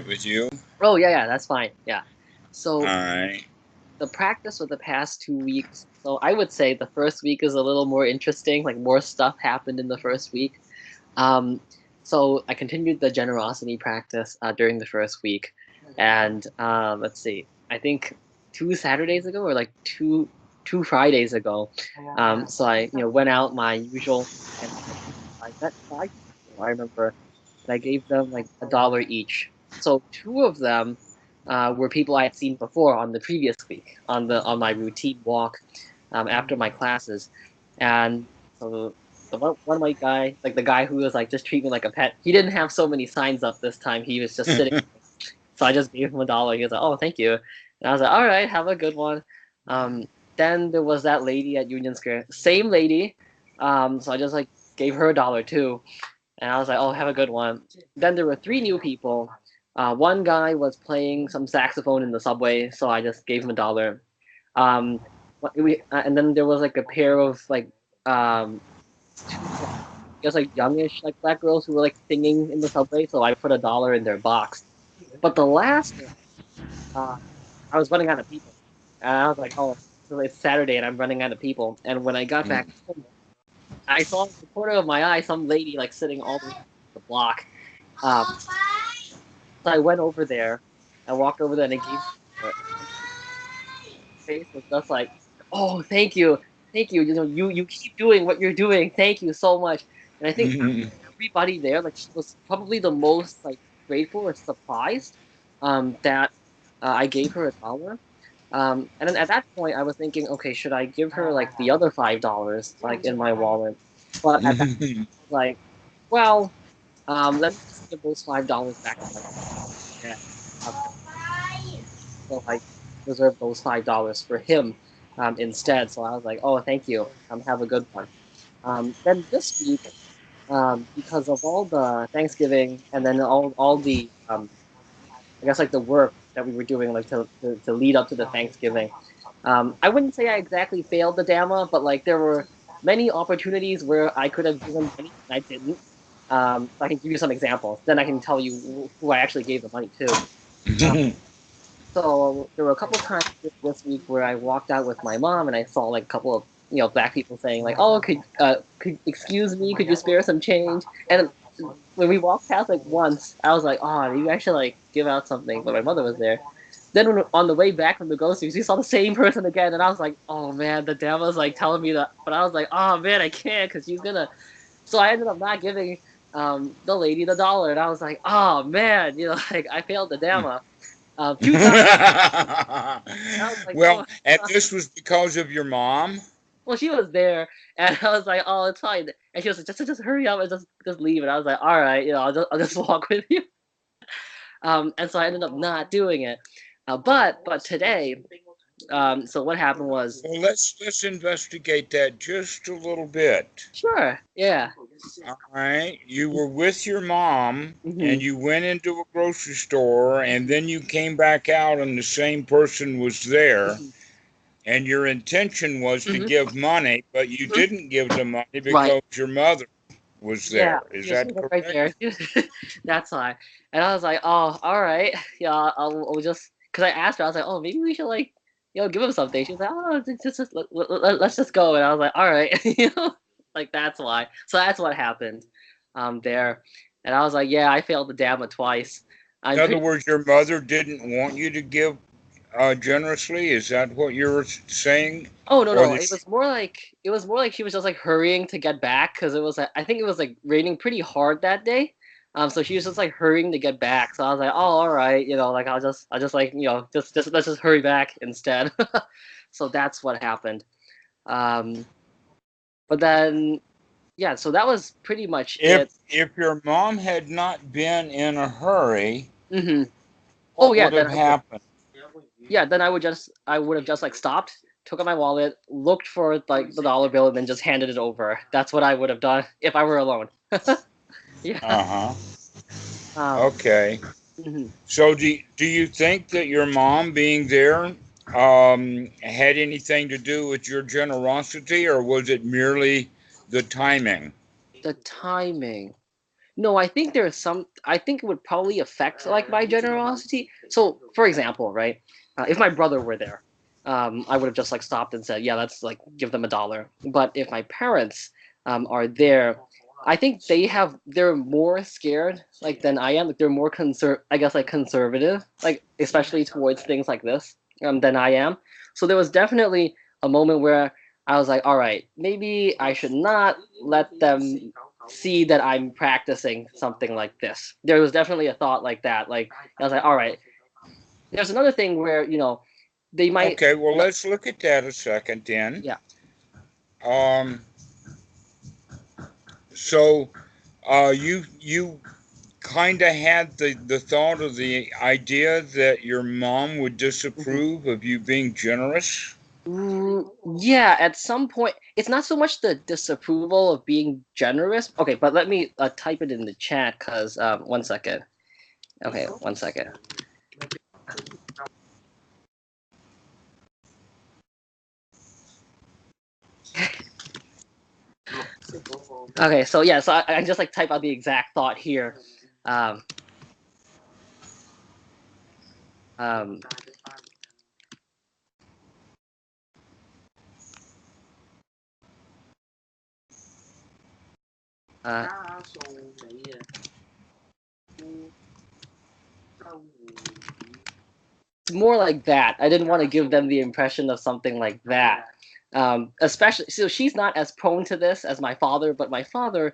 with you? Oh yeah, that's fine. Yeah. All So right. the practice for the past 2 weeks. So I would say the first week is a little more interesting. Like more stuff happened in the first week. Um, so I continued the generosity practice during the first week, and let's see. I think 2 Saturdays ago, or like two Fridays ago. So I went out my usual, and I met 5 people. I remember, and I gave them like $1 each. So two of them were people I had seen before on the previous week on my routine walk after my classes, and so the one white guy, like the guy who was like just treat me like a pet, he didn't have so many signs up this time. He was just sitting. So I just gave him $1. He was like, "Oh, thank you," and I was like, "All right, have a good one." Um, then there was that lady at Union Square, same lady. So I just like gave her $1 too, and I was like, "Oh, have a good one." Then there were three new people. One guy was playing some saxophone in the subway, so I just gave him $1. Um, and then there was like a pair of like um two I guess like youngish like black girls who were like singing in the subway, so I put $1 in their box. But the last one, uh, I was running out of people, and I was like, "Oh, so it's Saturday, and I'm running out of people." And when I got back home, I saw in the corner of my eye some lady like sitting all the way the block. Um, so I went over there, I walked over there, and I gave her, and her face was just like, "Oh, thank you. You keep doing what you're doing. Thank you so much." And I think everybody there, like, she was probably the most like grateful or surprised that I gave her $1. And then at that point, I was thinking, okay, should I give her like the other $5 like in my wallet? But at that, I was like, well, let me just give those $5 back to my dad. Um, so I reserved those $5 for him instead. So I was like, oh, thank you. Have a good one. Then this week, because of all the Thanksgiving and then all the I guess like the work that we were doing like to lead up to the Thanksgiving. I wouldn't say I exactly failed the Dhamma, but like there were many opportunities where I could have given money and I didn't. So I can give you some examples. Then I can tell you who I actually gave the money to. Uh, so there were a couple times this week where I walked out with my mom and I saw like a couple of black people saying like, "Oh, could excuse me? Could you spare some change?" And when we walked past like once, I was like, "Oh, maybe I should like give out something." But my mother was there. Then on the way back from the groceries, we saw the same person again, and I was like, "Oh man, the devil's like telling me that." But I was like, "Oh man, I can't because she's gonna." So I ended up not giving the lady the $1, and I was like, "Oh man, like I failed the Dhamma." 2 times. I was like, Well, "Oh." and this was because of your mom? Well, she was there, and I was like, "Oh, it's fine." And she was like, "Just hurry up and just leave." And I was like, "All right, I'll just walk with you." And so I ended up not doing it. But today, so what happened was, Well, let's investigate that just a little bit. sure, yeah, All right. You were with your mom hmm and you went into a grocery store and then you came back out and the same person was there hmm and your intention was to hmm give money, but you hmm didn't give the money right, because your mother was yeah, there. Is she that was right there. correct? That's why. And I was like, "Oh, all right, yeah, I'll just," because I asked her, I was like, "Oh, maybe we should like, give him something." She was like, "Oh, just let's just go." And I was like, "All right," like that's why. So that's what happened, there. And I was like, "Yeah, I failed the Dhamma twice." In I'm other pretty. words, your mother didn't want you to give generously. Is that what you're saying? Oh no Or no, that it was more like she was just like hurrying to get back because it was like, I think it was like raining pretty hard that day. So she was just like hurrying to get back. So I was like, oh, all right, like I'll just like just let's just hurry back instead. So that's what happened. Um, but then yeah, so that was pretty much it. if your mom had not been in a hurry, hmm Oh what yeah, would then have I would. happened? Yeah, then I would have just like stopped, took out my wallet, looked for like the dollar bill, and then just handed it over. That's what I would have done if I were alone. Yeah. Uh-huh. Um. Okay. mhm. So do you think that your mom being there had anything to do with your generosity, or was it merely the timing? The timing. No, I think there's some. I think it would probably affect like my generosity. So, for example, right, if my brother were there, I would have just like stopped and said, "Yeah, let's like give them $1." But if my parents are there, I think they're more scared like than I am. Like they're more I guess like conservative, like especially towards things like this than I am. So there was definitely a moment where I was like, all right, maybe I should not let them see that I'm practicing something like this. There was definitely a thought like that. Like I was like, all right. There's another thing where they might. Okay, well, No, let's look at that a second then. yeah. Um, so you kind of had the thought of the idea that your mom would Mhm. disapprove of you being generous? Yeah, at some point, it's not so much the disapproval of being generous. Okay, but let me type it in the chat because 1 second. Okay, 1 second. Okay, so yeah, so I just like type out the exact thought here. Um, um, uh, it's more like that. I didn't want to give them the impression of something like that. Especially, so she's not as prone to this as my father, but my father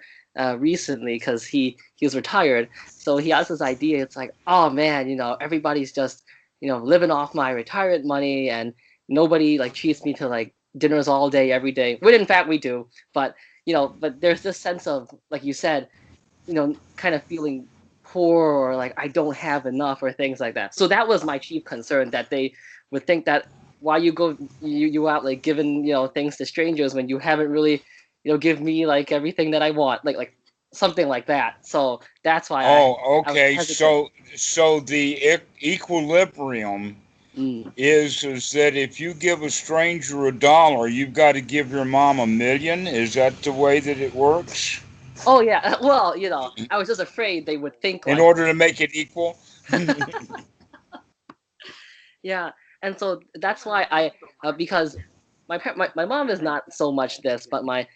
recently, because he was retired, so he has this idea. It's like, oh man, everybody's just living off my retirement money, and nobody like treats me to like dinners all day every day. When in fact we do, but but there's this sense of like you said, kind of feeling poor or like I don't have enough or things like that. So that was my chief concern, that they would think that why you out like giving things to strangers when you haven't really give me like everything that I want, like something like that. So that's why Oh, I was okay. hesitant. So the equilibrium Mm. is that if you give a stranger $1, you've got to give your mom 1,000,000. Is that the way that it works? Oh yeah, well I was just afraid they would think In like order to make it equal? yeah, and so that's why I because my mom is not so much this, but my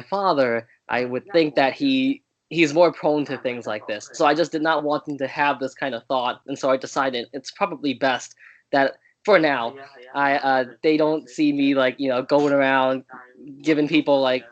father, I would think that he's more prone to things like this. So I just did not want him to have this kind of thought, and so I decided it's probably best that for now I they don't see me like going around giving people like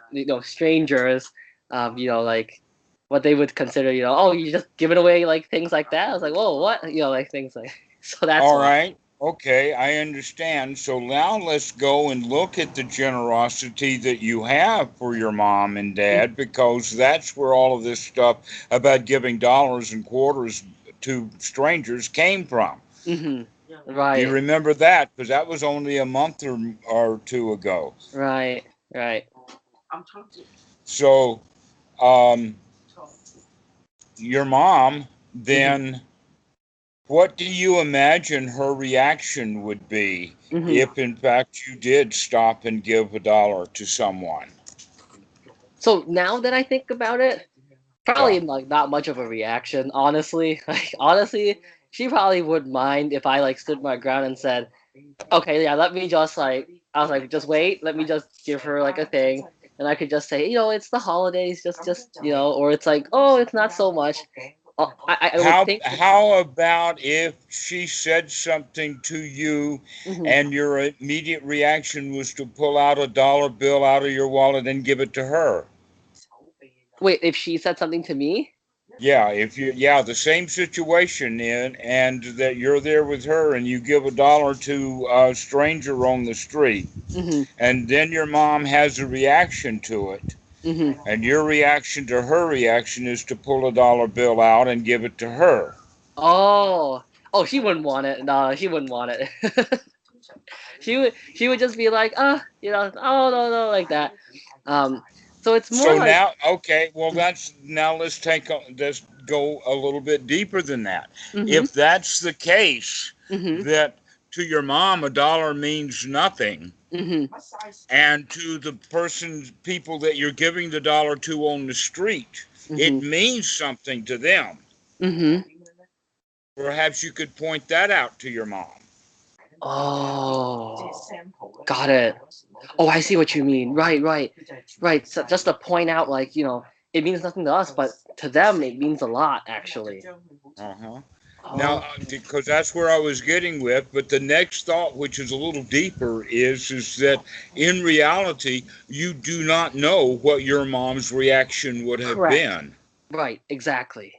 strangers like what they would consider oh, you just giving away like things like that. I was like, whoa, what, like things like so that's All why. right. Okay, I understand. So now let's go and look at the generosity that you have for your mom and dad, because that's where all of this stuff about giving dollars and quarters to strangers came from. Mm-hmm. Do you Right, remember that? Because that was only a month or two ago. right, right. So, um, your mom, Mm-hmm. then, what do you imagine her reaction would be Mm-hmm. if, in fact, you did stop and give $1 to someone? So now that I think about it, Yeah. probably like not much of a reaction, honestly. Like honestly, she probably wouldn't mind if I like stood my ground and said, okay, yeah, let me just like I was like, just wait, let me just give her like a thing. And I could just say, it's the holidays, just or it's like, oh, it's not so much. I would think. How about if she said something to you Mhm. and your immediate reaction was to pull out a dollar bill out of your wallet and give it to her? Wait, if she said something to me? Yeah, if you yeah, the same situation in and that you're there with her and you give $1 to a stranger on the street, Mhm. and then your mom has a reaction to it, Mhm. and your reaction to her reaction is to pull a dollar bill out and give it to her. Oh. Oh, she wouldn't want it. No, she wouldn't want it. She would just be like, oh no, like that. Um, so it's more So like. now, okay, well, that's now let's go a little bit deeper than that. Mhm. If that's the case, Mhm. that to your mom $1 means nothing, Mhm. and to the people that you're giving the dollar to on the street, it Mm-hmm. means something to them. Mm-hmm. Perhaps you could point that out to your mom. Oh, got it. Oh, I see what you mean. Right, right, right. So just to point out, like, it means nothing to us, but to them, it means a lot, actually. Uh-huh. Now, Oh, because that's where I was getting with, but the next thought, which is a little deeper, is that in reality, you do not know what your mom's reaction would have correct. been. Right, exactly.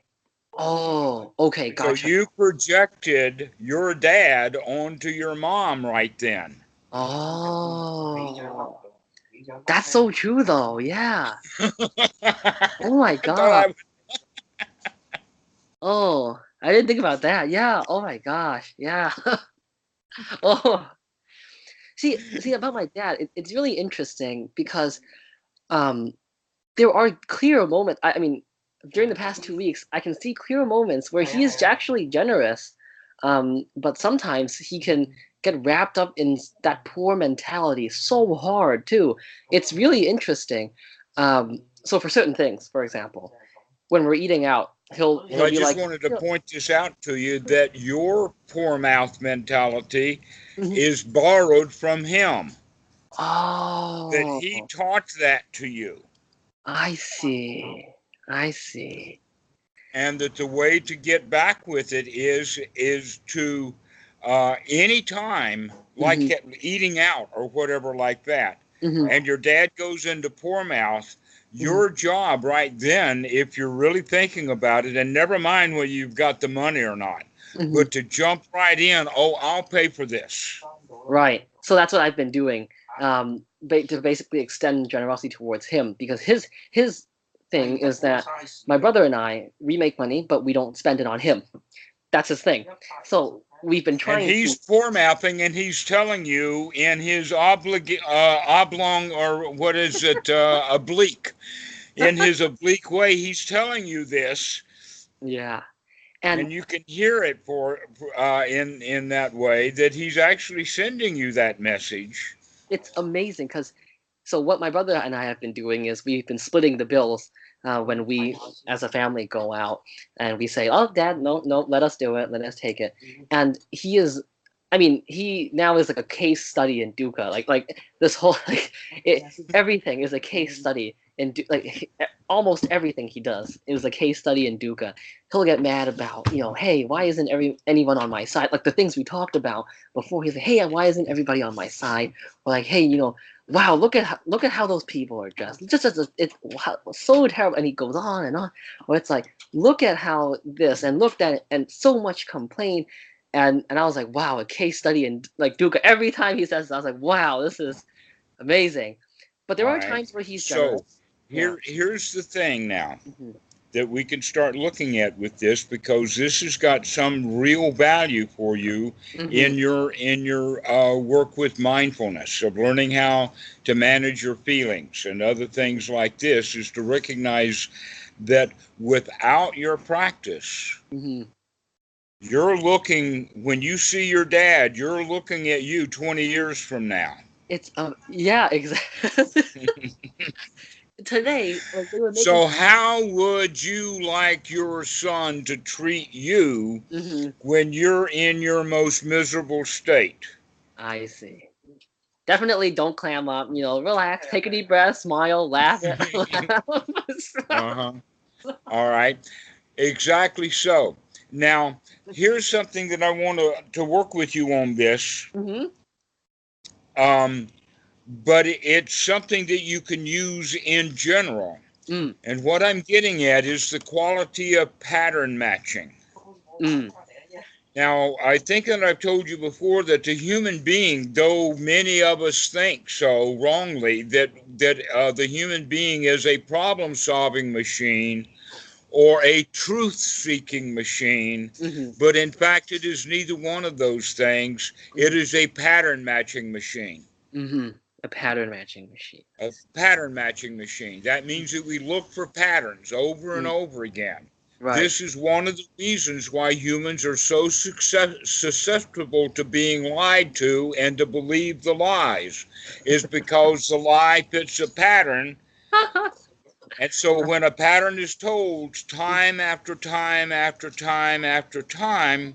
Oh, okay, So gotcha. you projected your dad onto your mom right then. Oh, that's so true, though. Yeah. Oh my I thought God. I Oh, I didn't think about that. Yeah. Oh my gosh. Yeah. Oh, see about my dad, it's really interesting because um there are clear moments. I mean, during the past 2 weeks, I can see clear moments where he is actually generous, but sometimes he can get wrapped up in that poor mentality so hard too. It's really interesting. So for certain things, for example, when we're eating out, Well, he'll I be just like, wanted to point this out to you that your poor mouth mentality "Mhm. is borrowed from him, that he Oh, taught that to you, I see, I see." and that the way to get back with it is to any time like Hmm. eating out or whatever like that, Hmm. and your dad goes into poor mouth. Hmm. Your job right then, if you're really thinking about it, and never mind whether you've got the money or not, Hmm. but to jump right in, oh, I'll pay for this. Right. So that's what I've been doing, to basically extend generosity towards him because his thing is that my brother and we make money, but we don't spend it on him. That's his thing. So we've been And trying he's to. poor mouthing, and he's telling you in his oblong, or what is it, oblique, in his oblique way, he's telling you this, Yeah, and and you can hear it in that way that he's actually sending you that message. it's amazing because so what my brother and I have been doing is we've been splitting the bills when we as a family go out and we say, "Oh, Dad, no, no, let us do it, let us take it," and he is. I mean, he now is like a case study in Dukkha. Like this whole everything is a case study in almost everything he does is a case study in Dukkha. He'll get mad about hey, why isn't anyone on my side? Like the things we talked about before. He's like, hey, why isn't everybody on my side? Or like, hey, wow, look at how those people are dressed. Just as it's so terrible, and he goes on and on. Or it's like, look at how this and looked at it, and so much complaint. And I was like, wow, a case study in like Dukkha. Every time he says this, I was like, wow, this is amazing. But there All are right. times where he's So generous. Yeah. here's the thing now Hmm. that we can start looking at with this, because this has got some real value for you Hmm. in your work with mindfulness of learning how to manage your feelings and other things like this, is to recognize that without your practice, Hmm. you're looking, when you see your dad, you're looking at you 20 years from now. It's yeah, exactly. Today, like they were making. So how would you like your son to treat you Hmm. when you're in your most miserable state? I see. Definitely don't clam up. Relax, take a deep breath, smile, laugh it. Uh-huh. All right. Exactly so. Now, here's something that I want to work with you on this. Hmm. Um, but it's something that you can use in general. Mm, And what I'm getting at is the quality of pattern matching. mm, Now, I think that I've told you before that the human being, though many of us think so wrongly, that the human being is a problem-solving machine or a truth-seeking machine, hmm, but in fact, it is neither one of those things. It hmm, is a pattern-matching machine. hmm. A pattern matching machine. A pattern matching machine. That means that we look for patterns over and Mm, over again. right. This is one of the reasons why humans are so susceptible to being lied to and to believe the lies, is because the lie fits a pattern And so when a pattern is told time after time after time after time,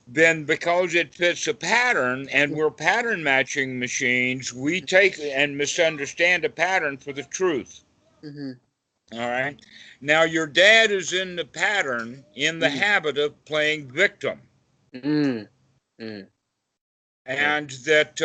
then because it fits a pattern and we're pattern matching machines, we take and misunderstand a pattern for the truth. Mm-hmm. All right. Now, your dad is in the pattern, in the Mm-hmm. habit of playing victim. Mm-hmm. Mm-hmm. And that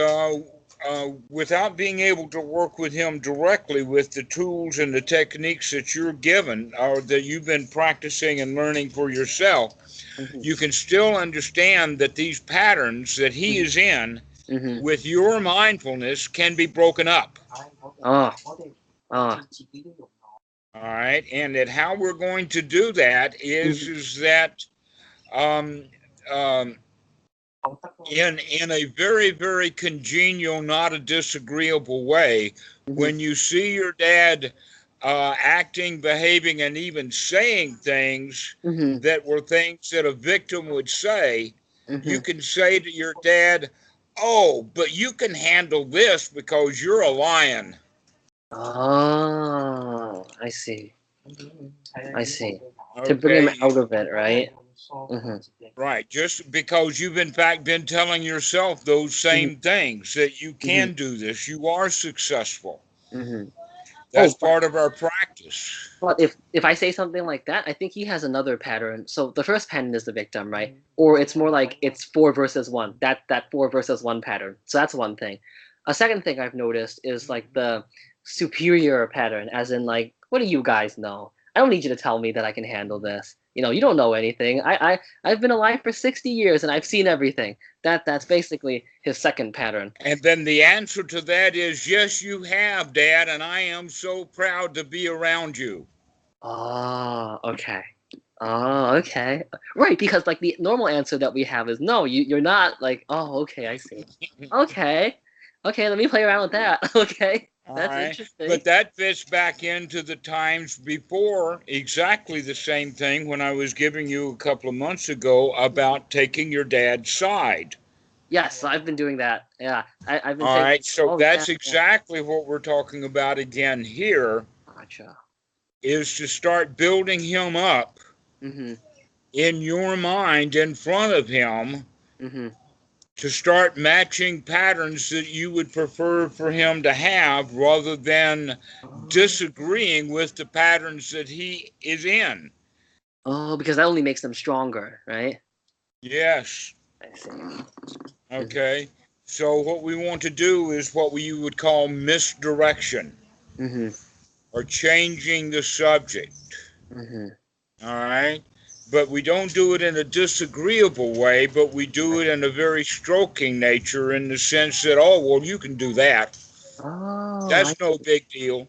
without being able to work with him directly with the tools and the techniques that you're given or that you've been practicing and learning for yourself, Mm-hmm. you can still understand that these patterns that he is in Mm-hmm. with your mindfulness can be broken up. Oh. Oh. All right. And that how we're going to do that Mm-hmm. is that um, um, in a very very congenial, not a disagreeable way, Mm-hmm. when you see your dad acting, behaving, and even saying things Mm-hmm. that were things that a victim would say, Mm-hmm. you can say to your dad, "Oh, but you can handle this because you're a lion." Oh, I see. I see. To bring him Okay. out of it, right? Mm-hmm. Right, just because you've in fact been telling yourself those Mm-hmm. same things, that you Mm-hmm. can do this, you are successful. Mm-hmm. That's Oh, but part of our practice. if I say something like that, I think he has another pattern. So the first pattern is the victim, right? Or it's more like it's four versus one. That four versus one pattern. So that's one thing. A second thing I've noticed is like the superior pattern, as in like, what do you guys know? I don't need you to tell me that I can handle this. You don't know anything. I've been alive for 60 years and I've seen everything. That's basically his second pattern. And then the answer to that is yes, you have, Dad, and I am so proud to be around you. Oh, okay. Oh, okay. Right, because like the normal answer that we have is no, you're not like, oh, okay, I see. Okay. Okay, let me play around with that. Okay. All That's right. interesting. But that fits back into the times before exactly the same thing when I was giving you a couple of months ago about taking your dad's side. Yes, I've been doing that. Yeah. I've been All saying, right. So oh yeah, that's yeah. exactly what we're talking about again here, Gotcha. is to start building him up Mm-hmm. in your mind in front of him, Mm-hmm. to start matching patterns that you would prefer for him to have rather than Oh. disagreeing with the patterns that he is in. Oh, because that only makes them stronger, right? Yes. I see. Mm-hmm. Okay. So what we want to do is what we would call misdirection Mm-hmm. or changing the subject. Mm-hmm. All right. But we don't do it in a disagreeable way, but we do it in a very stroking nature, in the sense that, oh, well, you can do that. Oh, I That's no big deal.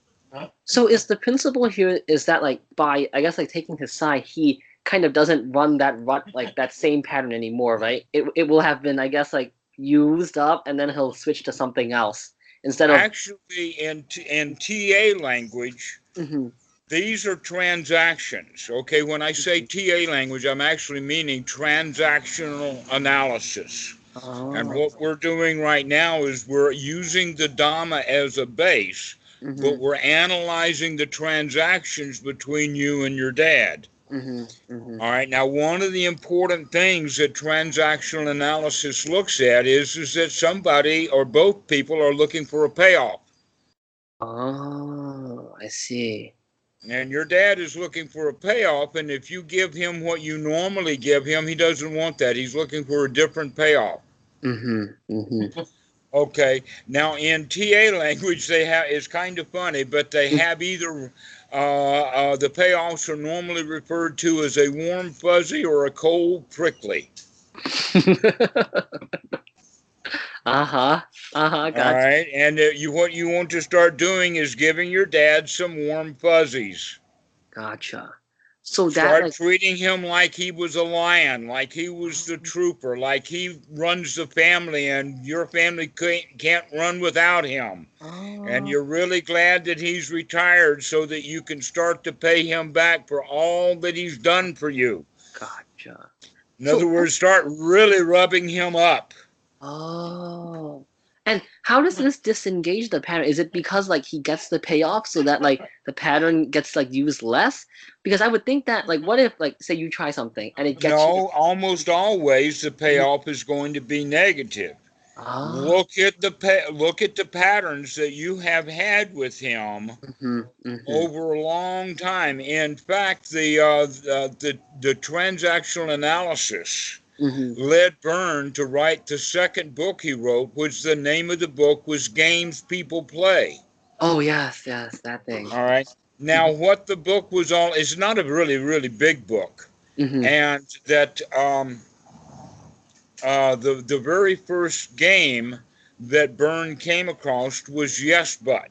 So is the principle here is that like by I guess like taking his side, he kind of doesn't run that rut like that same pattern anymore, right? It will have been I guess like used up and then he'll switch to something else instead of. Actually, in TA language, Hmm. these are transactions. Okay, when I say TA language, I'm actually meaning transactional analysis. And Oh. what we're doing right now is we're using the Dhamma as a base, but Hmm. we're analyzing the transactions between you and your dad. Hmm. Hmm. All right. Now, one of the important things that transactional analysis looks at is that somebody or both people are looking for a payoff. Oh, I see. And your dad is looking for a payoff, and if you give him what you normally give him, he doesn't want that. He's looking for a different payoff. Hmm. Hmm. Okay. Now, in TA language, they have it's kind of funny, but they have either the payoffs are normally referred to as a warm fuzzy or a cold prickly. Uh-huh. Uh-huh. All Gotcha. right, and what you want to start doing is giving your dad some warm fuzzies. Gotcha. So that Start like. treating him like he was a lion, like he was the trooper, like he runs the family, and your family can't run without him. And Oh, you're really glad that he's retired so that you can start to pay him back for all that he's done for you. gotcha. In other So words, start really rubbing him up. oh, And how does this disengage the pattern? Is it because like he gets the payoff so that like the pattern gets like used less? Because I would think that like what if like say you try something and it gets you to No, almost always the payoff is going to be negative. ah Look at the patterns that you have had with him mm-hmm. over a long time. In fact, the transactional analysis Mm-hmm. led Byrne to write the second book he wrote, which the name of the book was Games People Play. Oh yes, yes, that thing. All right. Now, Mm-hmm. what the book was all, it's not a really, really big book. Mm-hmm. And that the very first game that Byrne came across was Yes But.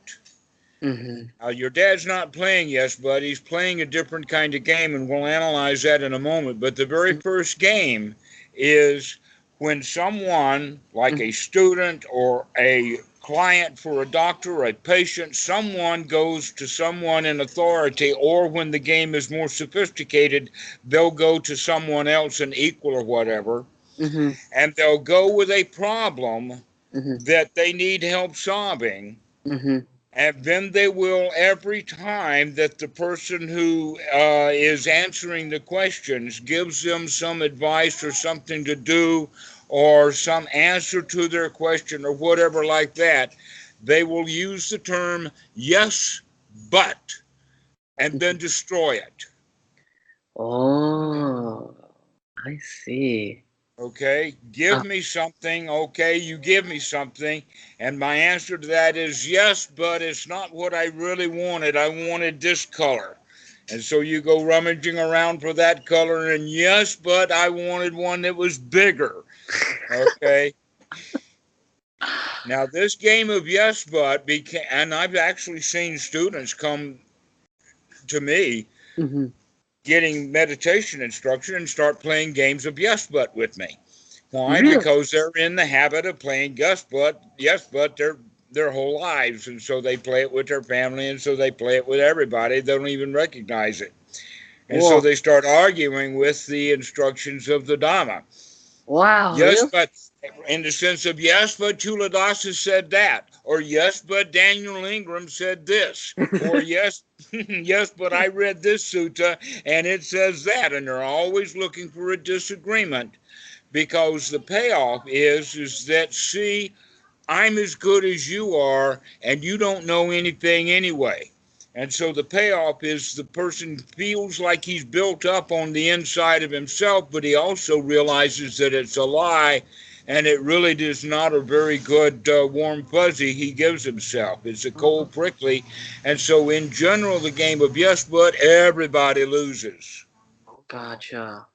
Mm-hmm. Your dad's not playing Yes But, he's playing a different kind of game, and we'll analyze that in a moment. But the very first game is when someone, like Mm-hmm. a student or a client for a doctor or a patient, someone goes to someone in authority, or when the game is more sophisticated, they'll go to someone else, an equal or whatever, Mm-hmm. and they'll go with a problem Mm-hmm. that they need help solving. Mm-hmm. And then they will, every time that the person who is answering the questions gives them some advice or something to do or some answer to their question or whatever like that, they will use the term yes, but, and then destroy it. Oh, I see. Okay, give Uh, me something. Okay, you give me something. And my answer to that is yes, but it's not what I really wanted. I wanted this color. And so you go rummaging around for that color, and yes, but I wanted one that was bigger. Okay, now this game of yes, but became, and I've actually seen students come to me mm-hmm. getting meditation instruction and start playing games of yes, but with me. Why? Really? Because they're in the habit of playing yes, but their whole lives, and so they play it with their family, and so they play it with everybody. They don't even recognize it, and so Whoa. they start arguing with the instructions of the Dhamma. Wow, Yes, really? but in the sense of yes, but Culadasa said that, or yes, but Daniel Ingram said this, or yes, yes, but I read this sutta and it says that, and they're always looking for a disagreement because the payoff is that, see, I'm as good as you are and you don't know anything anyway. And so the payoff is the person feels like he's built up on the inside of himself, but he also realizes that it's a lie and it really is not a very good warm fuzzy he gives himself. It's a Oh, cold prickly. And so in general, the game of yes, but everybody loses. gotcha.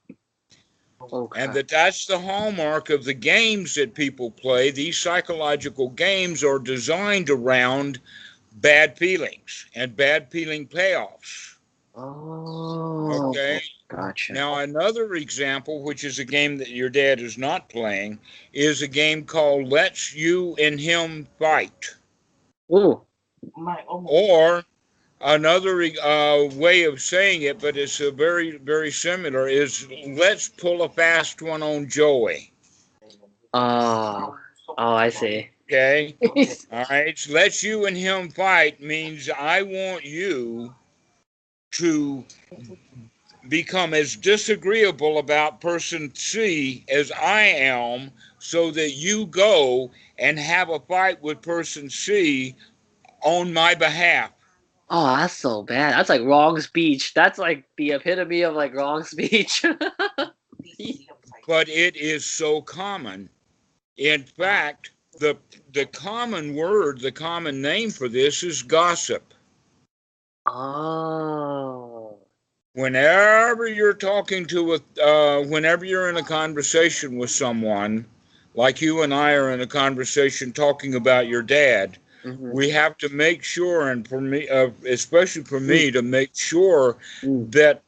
And Okay. that's the hallmark of the games that people play. These psychological games are designed around bad feelings and bad feeling payoffs. Oh, Okay. gotcha. Now, another example, which is a game that your dad is not playing, is a game called Let's You and Him Fight. Ooh. Or another way of saying it, but it's a very, very similar, is Let's Pull a Fast One on Joey. Oh. Oh, I see. Okay. All right. So let's you and him fight means I want you to become as disagreeable about person C as I am so that you go and have a fight with person C on my behalf. Oh, that's so bad. That's like wrong speech. That's like the epitome of like wrong speech. But it is so common. In fact, the common word, the common name for this is gossip. Oh. Whenever you're talking to whenever you're in a conversation with someone, like you and I are in a conversation talking about your dad, Mm-hmm. we have to make sure, and for me, especially for Mm, me, to make sure mm. that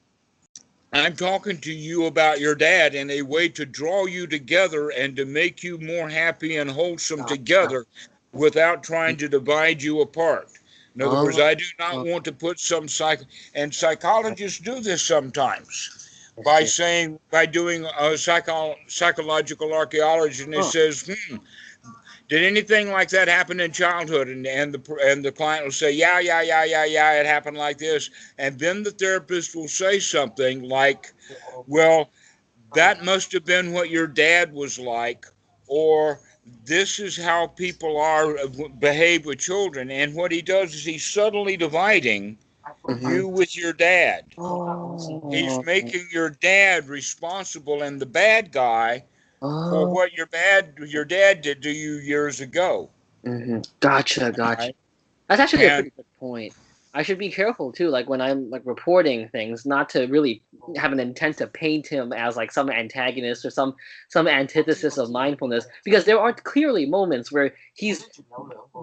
I'm talking to you about your dad in a way to draw you together and to make you more happy and wholesome Gotcha. together without trying to divide you apart. In other words, Oh. I do not want to put some and psychologists do this sometimes I by see. saying, by doing a psychological archaeology, and it Oh. says, Did anything like that happen in childhood? And the client will say, yeah, it happened like this. And then the therapist will say something like, well, that must have been what your dad was like, or this is how people are behave with children. And what he does is he's subtly dividing Mhm. you with your dad. He's Oh. making your dad responsible and the bad guy for Oh. what your dad did to you years ago. Gotcha, All gotcha. right. That's actually a And pretty good point. I should be careful too, like when I'm like reporting things, not to really have an intent to paint him as like some antagonist or some antithesis of mindfulness, because there are clearly moments where he's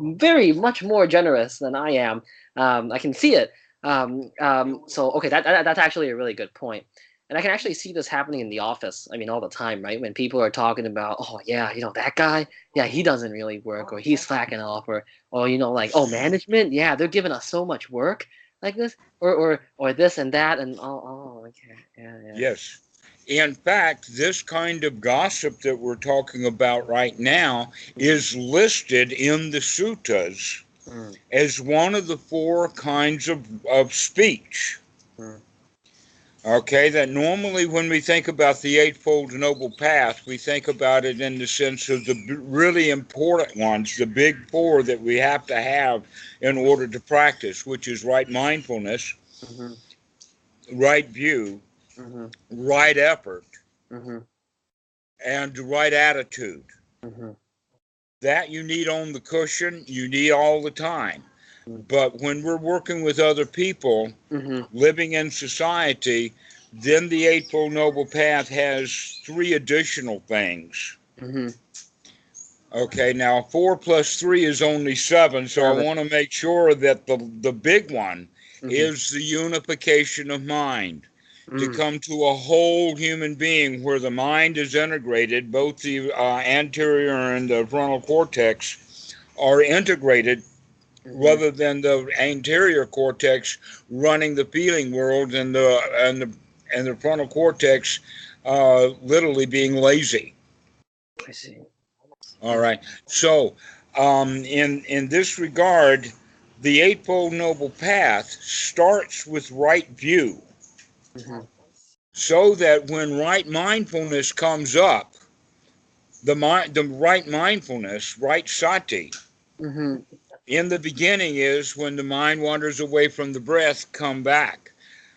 very much more generous than I am. I can see it. So okay, that's actually a really good point. And I can actually see this happening in the office. I mean, all the time, right? When people are talking about, oh yeah, that guy, yeah, he doesn't really work, or he's slacking off, or like, oh, management, yeah, they're giving us so much work like this, or this and that, and okay, yeah, yeah. yes, in fact, this kind of gossip that we're talking about right now Mm, is listed in the suttas mm, as one of the four kinds of speech. mm, Okay, that normally when we think about the Eightfold Noble Path, we think about it in the sense of the really important ones, the big four that we have to have in order to practice, which is right mindfulness, mhm, right view, mhm, right effort, mhm, and right attitude. mhm, That you need on the cushion, you need all the time. But when we're working with other people, mhm, living in society, then the Eightfold Noble Path has three additional things. mhm. Okay, now 4 plus 3 is only 7, so I 7. want to make sure that the big one Mhm, is the unification of mind. To mm, come to a whole human being where the mind is integrated, both the anterior and the frontal cortex are integrated mhm. rather than the anterior cortex running the feeling world and the frontal cortex literally being lazy. I see. All right. So, in this regard, the Eightfold Noble Path starts with right view, Mhm, so that when right mindfulness comes up, the right mindfulness, right sati, mhm, in the beginning is when the mind wanders away from the breath, come back.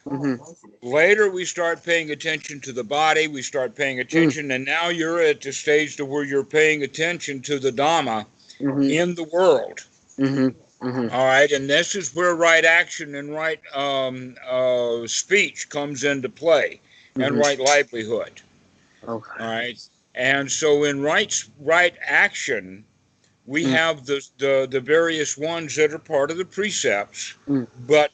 mhm, Later, we start paying attention to the body. We start paying mm, attention, and now you're at the stage to where you're paying attention to the Dhamma mhm, in the world. mhm, mhm. All right, and this is where right action and right speech comes into play, and Mhm. right livelihood. All Okay. right, and so in right action, we Mm, have the various ones that are part of the precepts, mm, but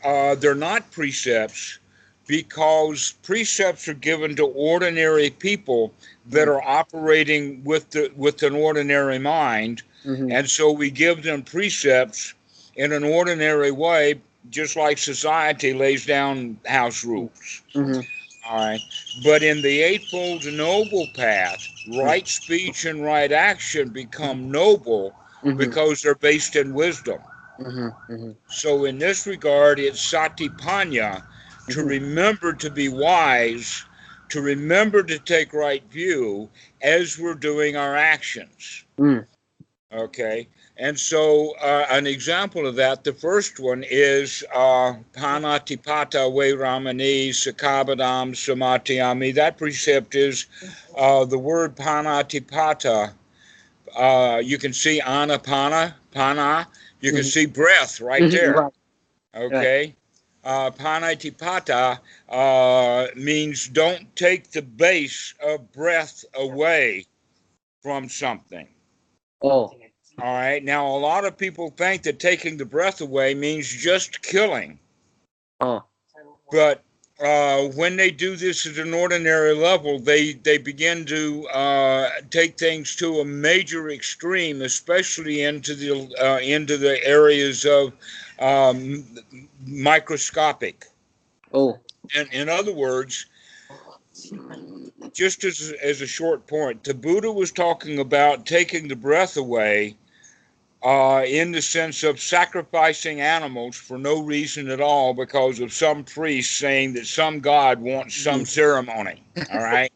they're not precepts because precepts are given to ordinary people that mm, are operating with an ordinary mind, mhm, and so we give them precepts in an ordinary way, just like society lays down house mm, rules. mhm, All right. But in the Eightfold Noble Path, mm, right speech and right action mhm, become noble mhm, because they're based in wisdom. mhm, mhm, So, in this regard, it's satipanya, to mhm, remember to be wise, to remember to take right view as we're doing our actions. mm, Okay. And so, an example of that, the first one is Panatipata Vairamani Sakabadam Samatiyami. That precept is the word Panatipata. You can see Anapana, Pana. You can mhm, see breath right mhm. there. Right. Right. Okay. Panatipata means don't take the base of breath away from something. Oh. All right. Now, a lot of people think that taking the breath away means just killing. Oh. But when they do this at an ordinary level, they begin to take things to a major extreme, especially into the areas of um, microscopic. Oh. And in other words, just as a short point, the Buddha was talking about taking the breath away in the sense of sacrificing animals for no reason at all because of some priest saying that some god wants some ceremony. All right.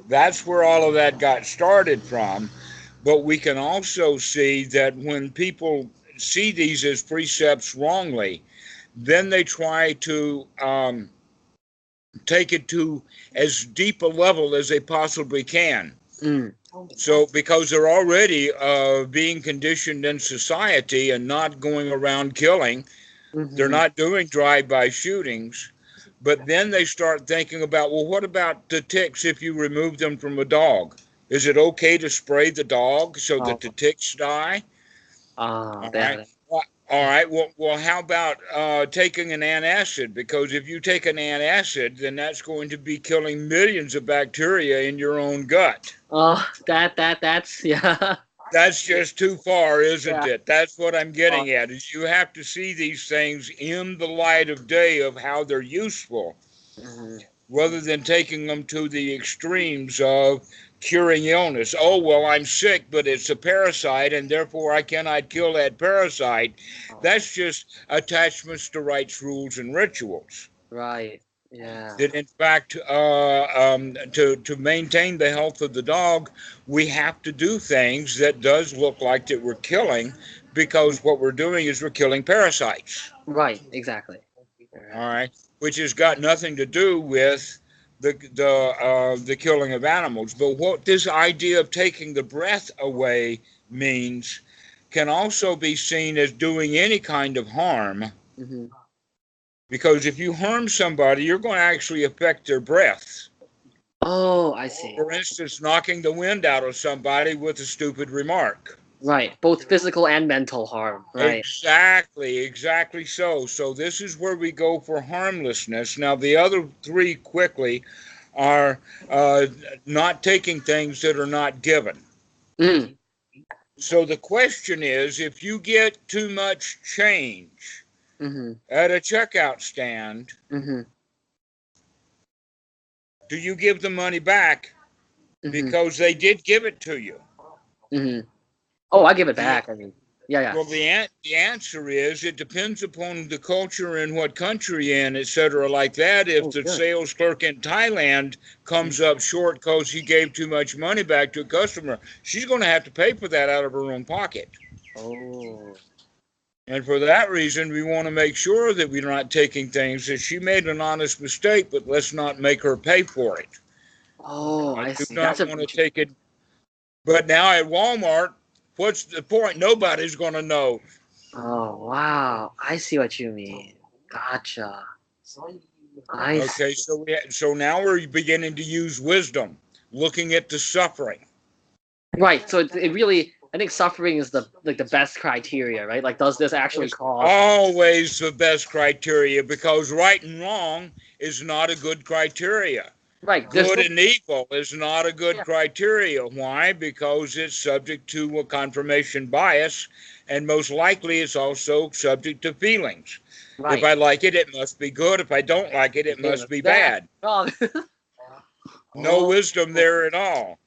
That's where all of that got started from. But we can also see that when people see these as precepts wrongly, then they try to take it to as deep a level as they possibly can. Mm. So, because they're already being conditioned in society and not going around killing, they're not doing drive-by shootings. But then they start thinking about, well, what about the ticks if you remove them from a dog? Is it okay to spray the dog so that the ticks die? All right. All right. Well, how about taking an antacid? Because if you take an antacid, then that's going to be killing millions of bacteria in your own gut. Oh, that's yeah. That's just too far, isn't it? That's what I'm getting at. Is you have to see these things in the light of day of how they're useful, rather than taking them to the extremes of curing illness. Oh, well, I'm sick, but it's a parasite, and therefore I cannot kill that parasite. That's just attachments to rites, rules, and rituals. Right. Yeah. That in fact, to maintain the health of the dog, we have to do things that does look like that we're killing, because what we're doing is we're killing parasites. Right. Exactly. All right, which has got nothing to do with the killing of animals. But what this idea of taking the breath away means can also be seen as doing any kind of harm. Because if you harm somebody, you're going to actually affect their breath. Oh, I see. For instance, knocking the wind out of somebody with a stupid remark. Right. Both physical and mental harm. Right. Exactly so. So this is where we go for harmlessness. Now, the other three quickly are not taking things that are not given. So the question is, if you get too much change at a checkout stand, do you give the money back because they did give it to you? Oh, I give it back. I mean, yeah. Well, the answer is it depends upon the culture and what country you're in, etc., like that. If the sales clerk in Thailand comes up short because he gave too much money back to a customer, she's going to have to pay for that out of her own pocket. Oh. And for that reason, we want to make sure that we're not taking things that she made an honest mistake, but let's not make her pay for it. Oh, I see. Do not want to take it. But now at Walmart, what's the point? Nobody's going to know. Oh, wow. I see what you mean. Gotcha. Okay, so now we're beginning to use wisdom, looking at the suffering. Right. So it really, I think suffering is the best criteria, right? Like, does this actually cause? Always the best criteria, because right and wrong is not a good criteria. Right. Good and evil is not a good criteria. Why? Because it's subject to a confirmation bias, and most likely it's also subject to feelings. Right. If I like it, it must be good. If I don't like it, it must be bad. No wisdom there at all.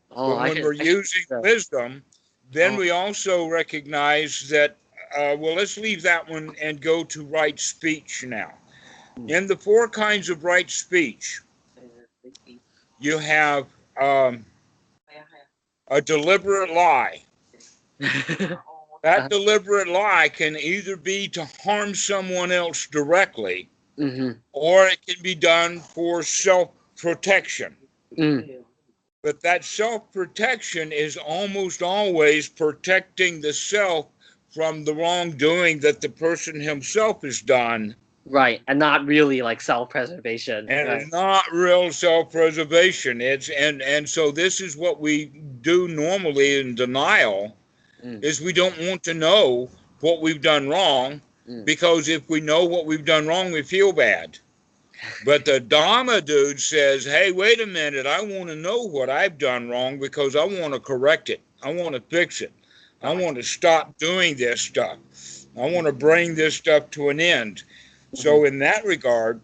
But when we're using wisdom, then we also recognize that, well, let's leave that one and go to right speech now. In the four kinds of right speech, you have a deliberate lie. That deliberate lie can either be to harm someone else directly, or it can be done for self-protection. But that self-protection is almost always protecting the self from the wrongdoing that the person himself has done. Right, and not really like self-preservation. And it's not real self-preservation. And so this is what we do normally in denial, is we don't want to know what we've done wrong, because if we know what we've done wrong, we feel bad. But the Dhamma dude says, hey, wait a minute, I want to know what I've done wrong because I want to correct it. I want to fix it. I want to stop doing this stuff. I want to bring this stuff to an end. So in that regard,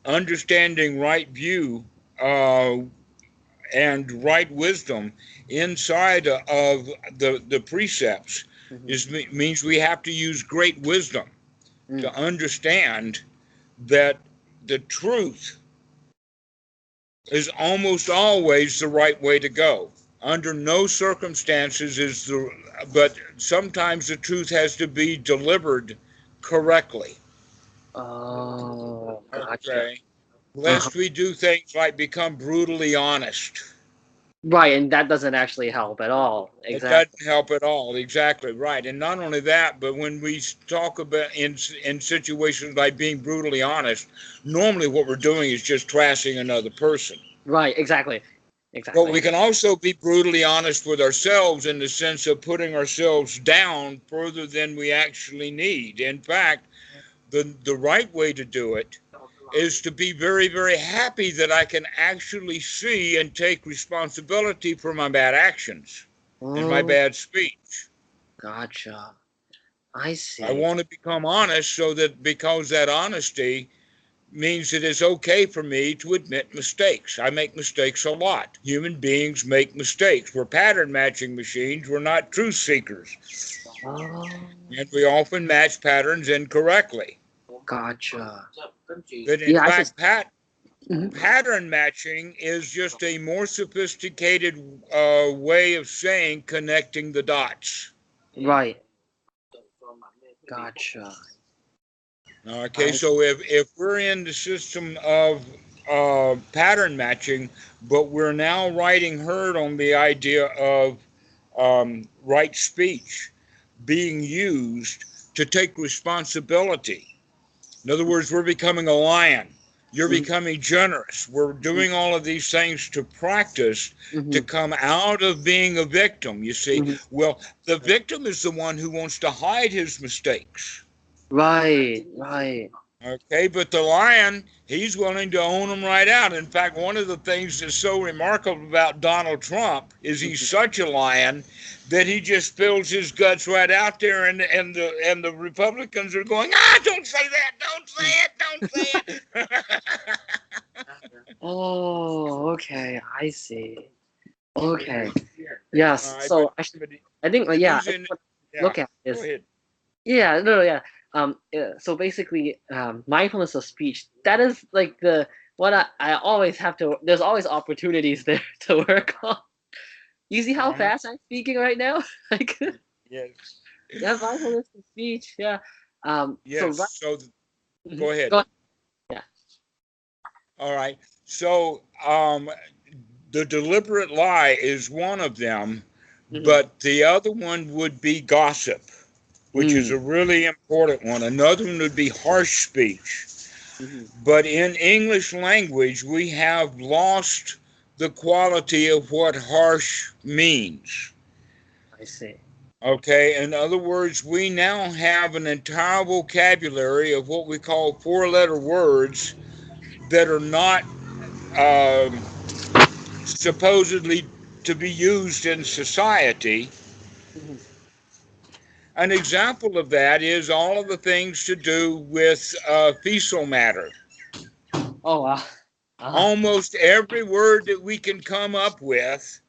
understanding right view uh, and right wisdom inside of the precepts Mm-hmm. means we have to use great wisdom Mm. to understand that the truth is almost always the right way to go. Under no circumstances is the, but sometimes the truth has to be delivered correctly. Oh, gotcha. Okay. Uh-huh. Lest we do things like become brutally honest. Right, and that doesn't actually help at all. It Exactly. doesn't help at all. Exactly right. And not only that, but when we talk about in situations like being brutally honest, normally what we're doing is just trashing another person. Right, exactly. But Exactly. we can also be brutally honest with ourselves in the sense of putting ourselves down further than we actually need. In fact, the right way to do it is to be very, very happy that I can actually see and take responsibility for my bad actions and my Oh, bad speech. gotcha. I I see. want to become honest so that because that honesty means that it's okay for me to admit mistakes. I make mistakes a lot. Human beings make mistakes. We're pattern matching machines. We're not truth seekers. Oh, And we often match patterns incorrectly. gotcha. But in Yeah, I just. fact, Mhm. pattern matching is just a more sophisticated way of saying connecting the dots. Right. Gotcha. Okay, I. so if we're in the system of pattern matching, but we're now writing herd on the idea of right speech being used to take responsibility. In other words, we're becoming a lion. You're Mhm. becoming generous. We're doing all of these things to practice to Mhm. come out of being a victim, you see. Mhm. Well, the victim is the one who wants to hide his mistakes. Right. Right. Okay, but the lion, he's willing to own them right out. In fact, one of the things that's so remarkable about Donald Trump is he's Mhm. such a lion that he just spills his guts right out there, and the Republicans are going, don't say that, don't say it, don't say it. Oh, okay. I see. Okay. Yes. All right, So actually, but I think yeah. he's I think in. what I Yeah, look at go is ahead. yeah. No. No, yeah. So basically, mindfulness of speech. That is like the what I always have to. There's always opportunities there to work on. You see how Uh-huh. fast I'm speaking right now? Like, Yes, yeah, mindfulness of speech. Yeah. So yes. So mhm. go ahead. Go ahead. Yeah. All right. So the deliberate lie is one of them, Mm-hmm. but the other one would be gossip, which is a Mm. really important one. Another one would be harsh speech. Mm-hmm. But in English language, we have lost the quality of what harsh means. I see. Okay, in other words, we now have an entire vocabulary of what we call four-letter words that are not um, supposedly to be used in society. Mm-hmm. An example of that is all of the things to do with fecal matter. Oh wow. Uh-huh. Almost every word that we can come up with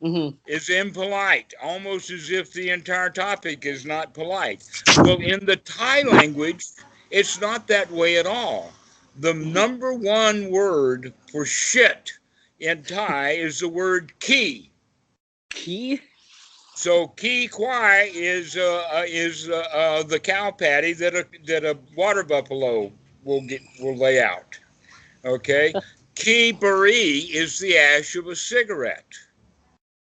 Mm-hmm. is impolite, almost as if the entire topic is not polite. Well, in the Thai language, it's not that way at all. The Mm-hmm. number one word for shit in Thai is the word ki. Key. So ki kwai is the cow patty that a water buffalo will lay out. Okay, ki bari is the ash of a cigarette.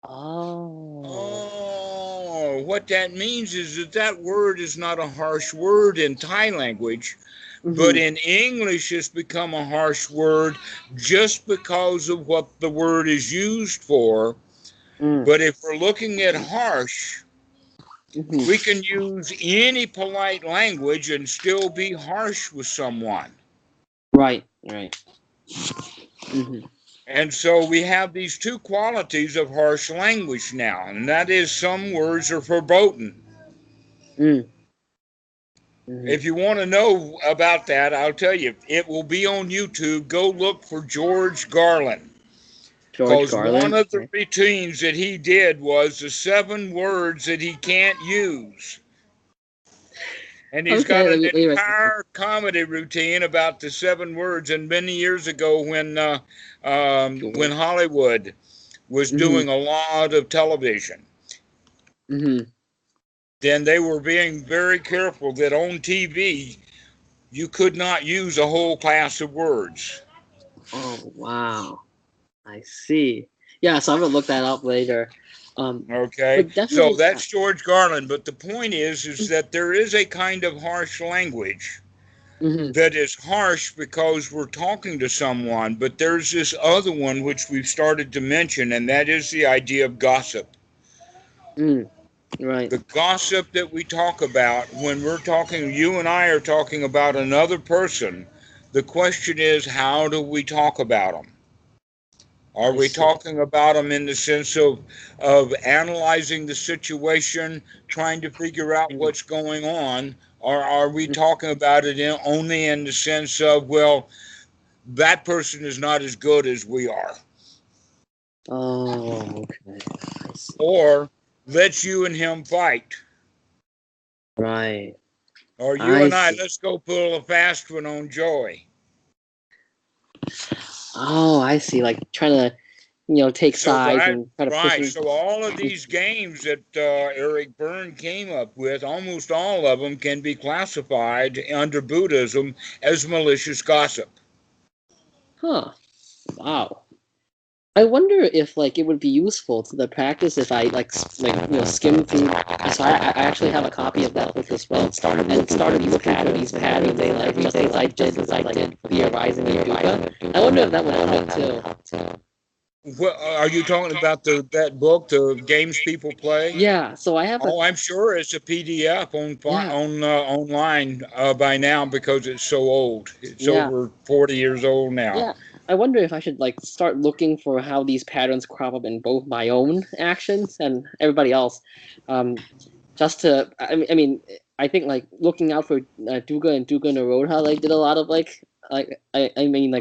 Oh. Oh, what that means is that that word is not a harsh word in Thai language, but Mm-hmm. in English it's become a harsh word just because of what the word is used for. Mm. But if we're looking at harsh, Mm-hmm. we can use any polite language and still be harsh with someone. Right. Right. Mm-hmm. And so we have these two qualities of harsh language now, and that is some words are verboten. Mm. If you want to know about that, I'll tell you, it will be on YouTube. Go look for George Garland. George Because Garland. one of the Okay. routines that he did was the 7 words that he can't use. And he's got Okay, an let me write this. entire comedy routine about the 7 words. And many years ago, when George. Hollywood was Mm-hmm. doing a lot of television, Mm-hmm. then they were being very careful that on TV you could not use a whole class of words. Oh wow. I see. Yeah, so I'm gonna look that up later. Okay, But so definitely, yeah. that's George Garland. But the point is that there is a kind of harsh language Mm-hmm. that is harsh because we're talking to someone. But there's this other one which we've started to mention, and that is the idea of gossip. Mm, right. The gossip that we talk about when we're talking, you and I are talking about another person. The question is, how do we talk about them? Are I we see. talking about them in the sense of analyzing the situation, trying to figure out Mm-hmm. what's going on? Or are we talking about it only in the sense of, well, that person is not as good as we are? Oh, okay. I see. Or let's you and him fight. Right. Or you I and I, see. let's go pull a fast one on Joy. Oh, I see. Like trying to, take So sides right, and try to push right. him. So all of these games that Eric Berne came up with, almost all of them can be classified under Buddhism as malicious gossip. Huh. Wow. I wonder if like it would be useful to the practice if I skim through. So I actually have a copy of that book as well. And started looking for these patterns in everyday life, just as I did for the arising and dukkha. I wonder if that would help too. Are you talking about that book, the games people play? Yeah. So I have a Oh, I'm sure it's a PDF yeah online by now because it's so old. It's yeah over 40 years old now. yeah. I wonder if I should like start looking for how these patterns crop up in both my own actions and everybody else. Um, just to I think like looking out for Duga and Duga Narodha like did a lot of like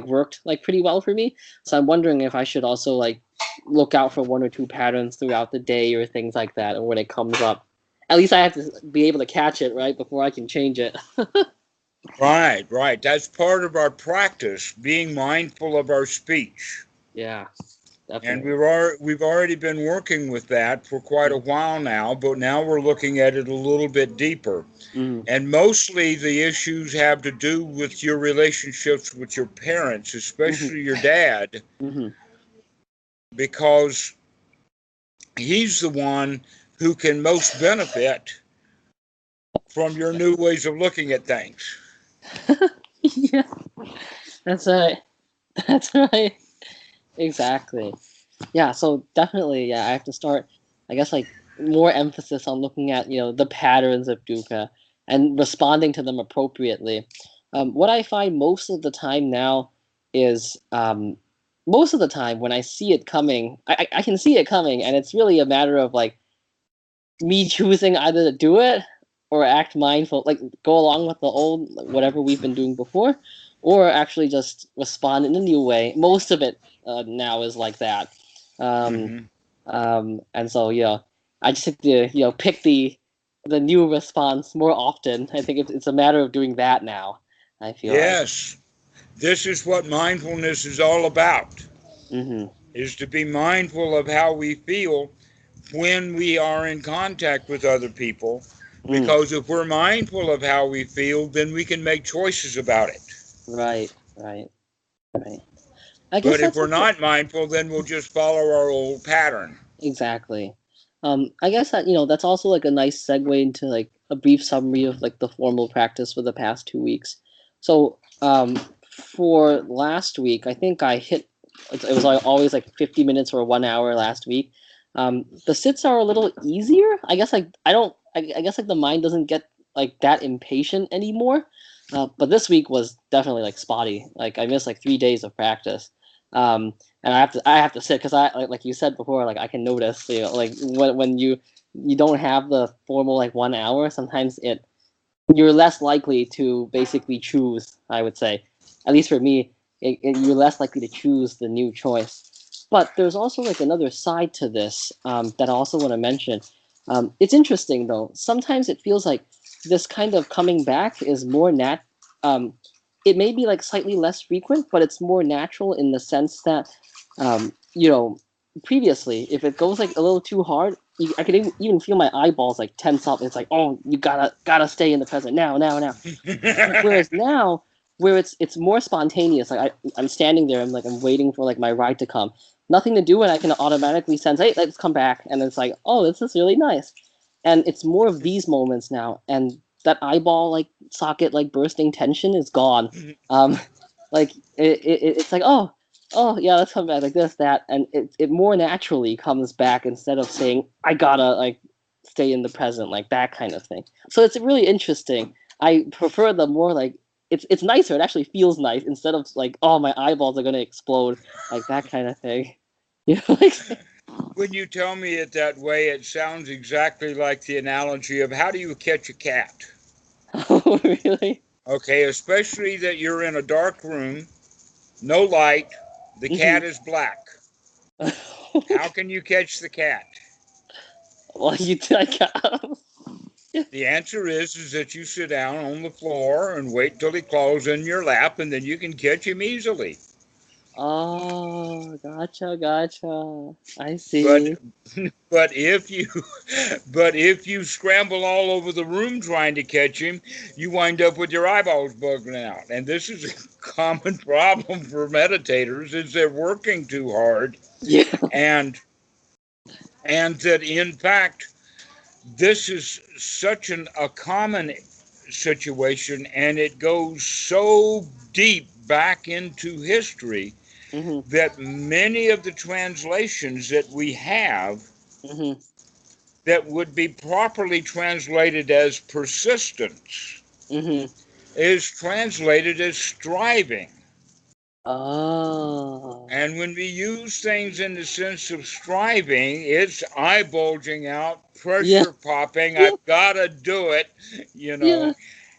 worked like pretty well for me. So I'm wondering if I should also like look out for one or two patterns throughout the day or things like that, and when it comes up, at least I have to be able to catch it right before I can change it. Right, right. That's part of our practice, being mindful of our speech. Yeah, And definitely. we've already been working with that for quite a while now, but now we're looking at it a little bit deeper. Mm-hmm. And mostly the issues have to do with your relationships with your parents, Mm-hmm. especially your dad, Mm-hmm. because he's the one who can most benefit from your new ways of looking at things. Yeah, that's right. That's right. Exactly. Yeah, so definitely, yeah, I have to start, I guess, like more emphasis on looking at, the patterns of dukkha and responding to them appropriately. What I find most of the time now is most of the time when I see it coming, I can see it coming, and it's really a matter of like me choosing either to do it or act mindful, like go along with the old whatever we've been doing before, or actually just respond in a new way. Most of it now is like that, um, Hmm. and so I just have to pick the new response more often. I think it's a matter of doing that now. I feel like. Yes, this is what mindfulness is all about, Hmm. is to be mindful of how we feel when we are in contact with other people. Mm, Because if we're mindful of how we feel, then we can make choices about it. right, right, right. I guess But if that's we're also not mindful, then we'll just follow our old pattern. exactly. I guess that that's also like a nice segue into like a brief summary of like the formal practice for the past 2 weeks. So for last week, I think I hit it was like always like 50 minutes or 1 hour last week. The sits are a little easier. I guess like I don't. I guess like the mind doesn't get like that impatient anymore. But this week was definitely like spotty. Like I missed like 3 days of practice. Um, and I have to sit because I like you said before, like I can notice, like when you don't have the formal like 1 hour, sometimes you're less likely to basically choose, I would say. At least for me, you're less likely to choose the new choice. But there's also like another side to this that I also want to mention. It's interesting though. Sometimes it feels like this kind of coming back is more um, it may be like slightly less frequent, but it's more natural in the sense that, you know, previously, if it goes like a little too hard, I could even feel my eyeballs like tense up. It's like, oh, you gotta stay in the present now, now, now. Whereas now, where it's more spontaneous, like I'm standing there, I'm waiting for like my ride to come, nothing to do, and I can automatically sense, hey, let's come back, and it's like, oh, this is really nice, and it's more of these moments now, and that eyeball like socket like bursting tension is gone. Um, like it's like, oh yeah, let's come back like this, that, and it more naturally comes back instead of saying I gotta like stay in the present, like that kind of thing. So it's really interesting. I prefer the more like it's nicer. It actually feels nice instead of like, oh, my eyeballs are gonna explode, like that kind of thing. You know, like When you tell me it that way, it sounds exactly like the analogy of how do you catch a cat? oh really? Okay, especially that you're in a dark room, no light, the cat Hmm. is black. How can you catch the cat? Well, you like The answer is that you sit down on the floor and wait till he crawls in your lap, and then you can catch him easily. oh, gotcha. I But see. but if you but if you scramble all over the room trying to catch him, you wind up with your eyeballs bugging out. And this is a common problem for meditators is they're working too hard, Yeah. and that in fact this is such a common situation, and it goes so deep back into history Hmm. that many of the translations that we have Hmm. that would be properly translated as persistence Hmm. is translated as striving. Oh. And when we use things in the sense of striving, it's eye bulging out, Yeah. pressure popping, Yeah. I've got to do it, you Yeah. know.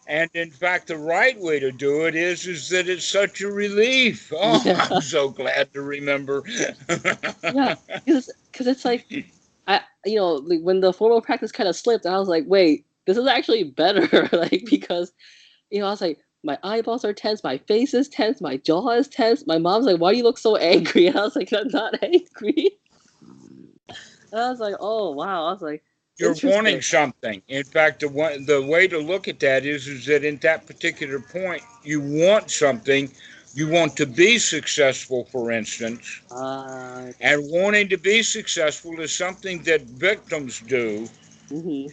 And in fact, the right way to do it is that it's such a relief. Oh, Yeah. I'm so glad to remember. Yeah. Because it's like like, when the formal practice kind of slipped, I was like, wait, this is actually better. Like, because, I was like, my eyeballs are tense, my face is tense, my jaw is tense. My mom's like, why do you look so angry? And I was like, I'm not angry. And I was like, oh, wow. I was like, You're wanting interesting. something. In fact, the way to look at that is that in that particular point, you want something. You want to be successful, for instance, Okay. and wanting to be successful is something that victims do. Mm-hmm.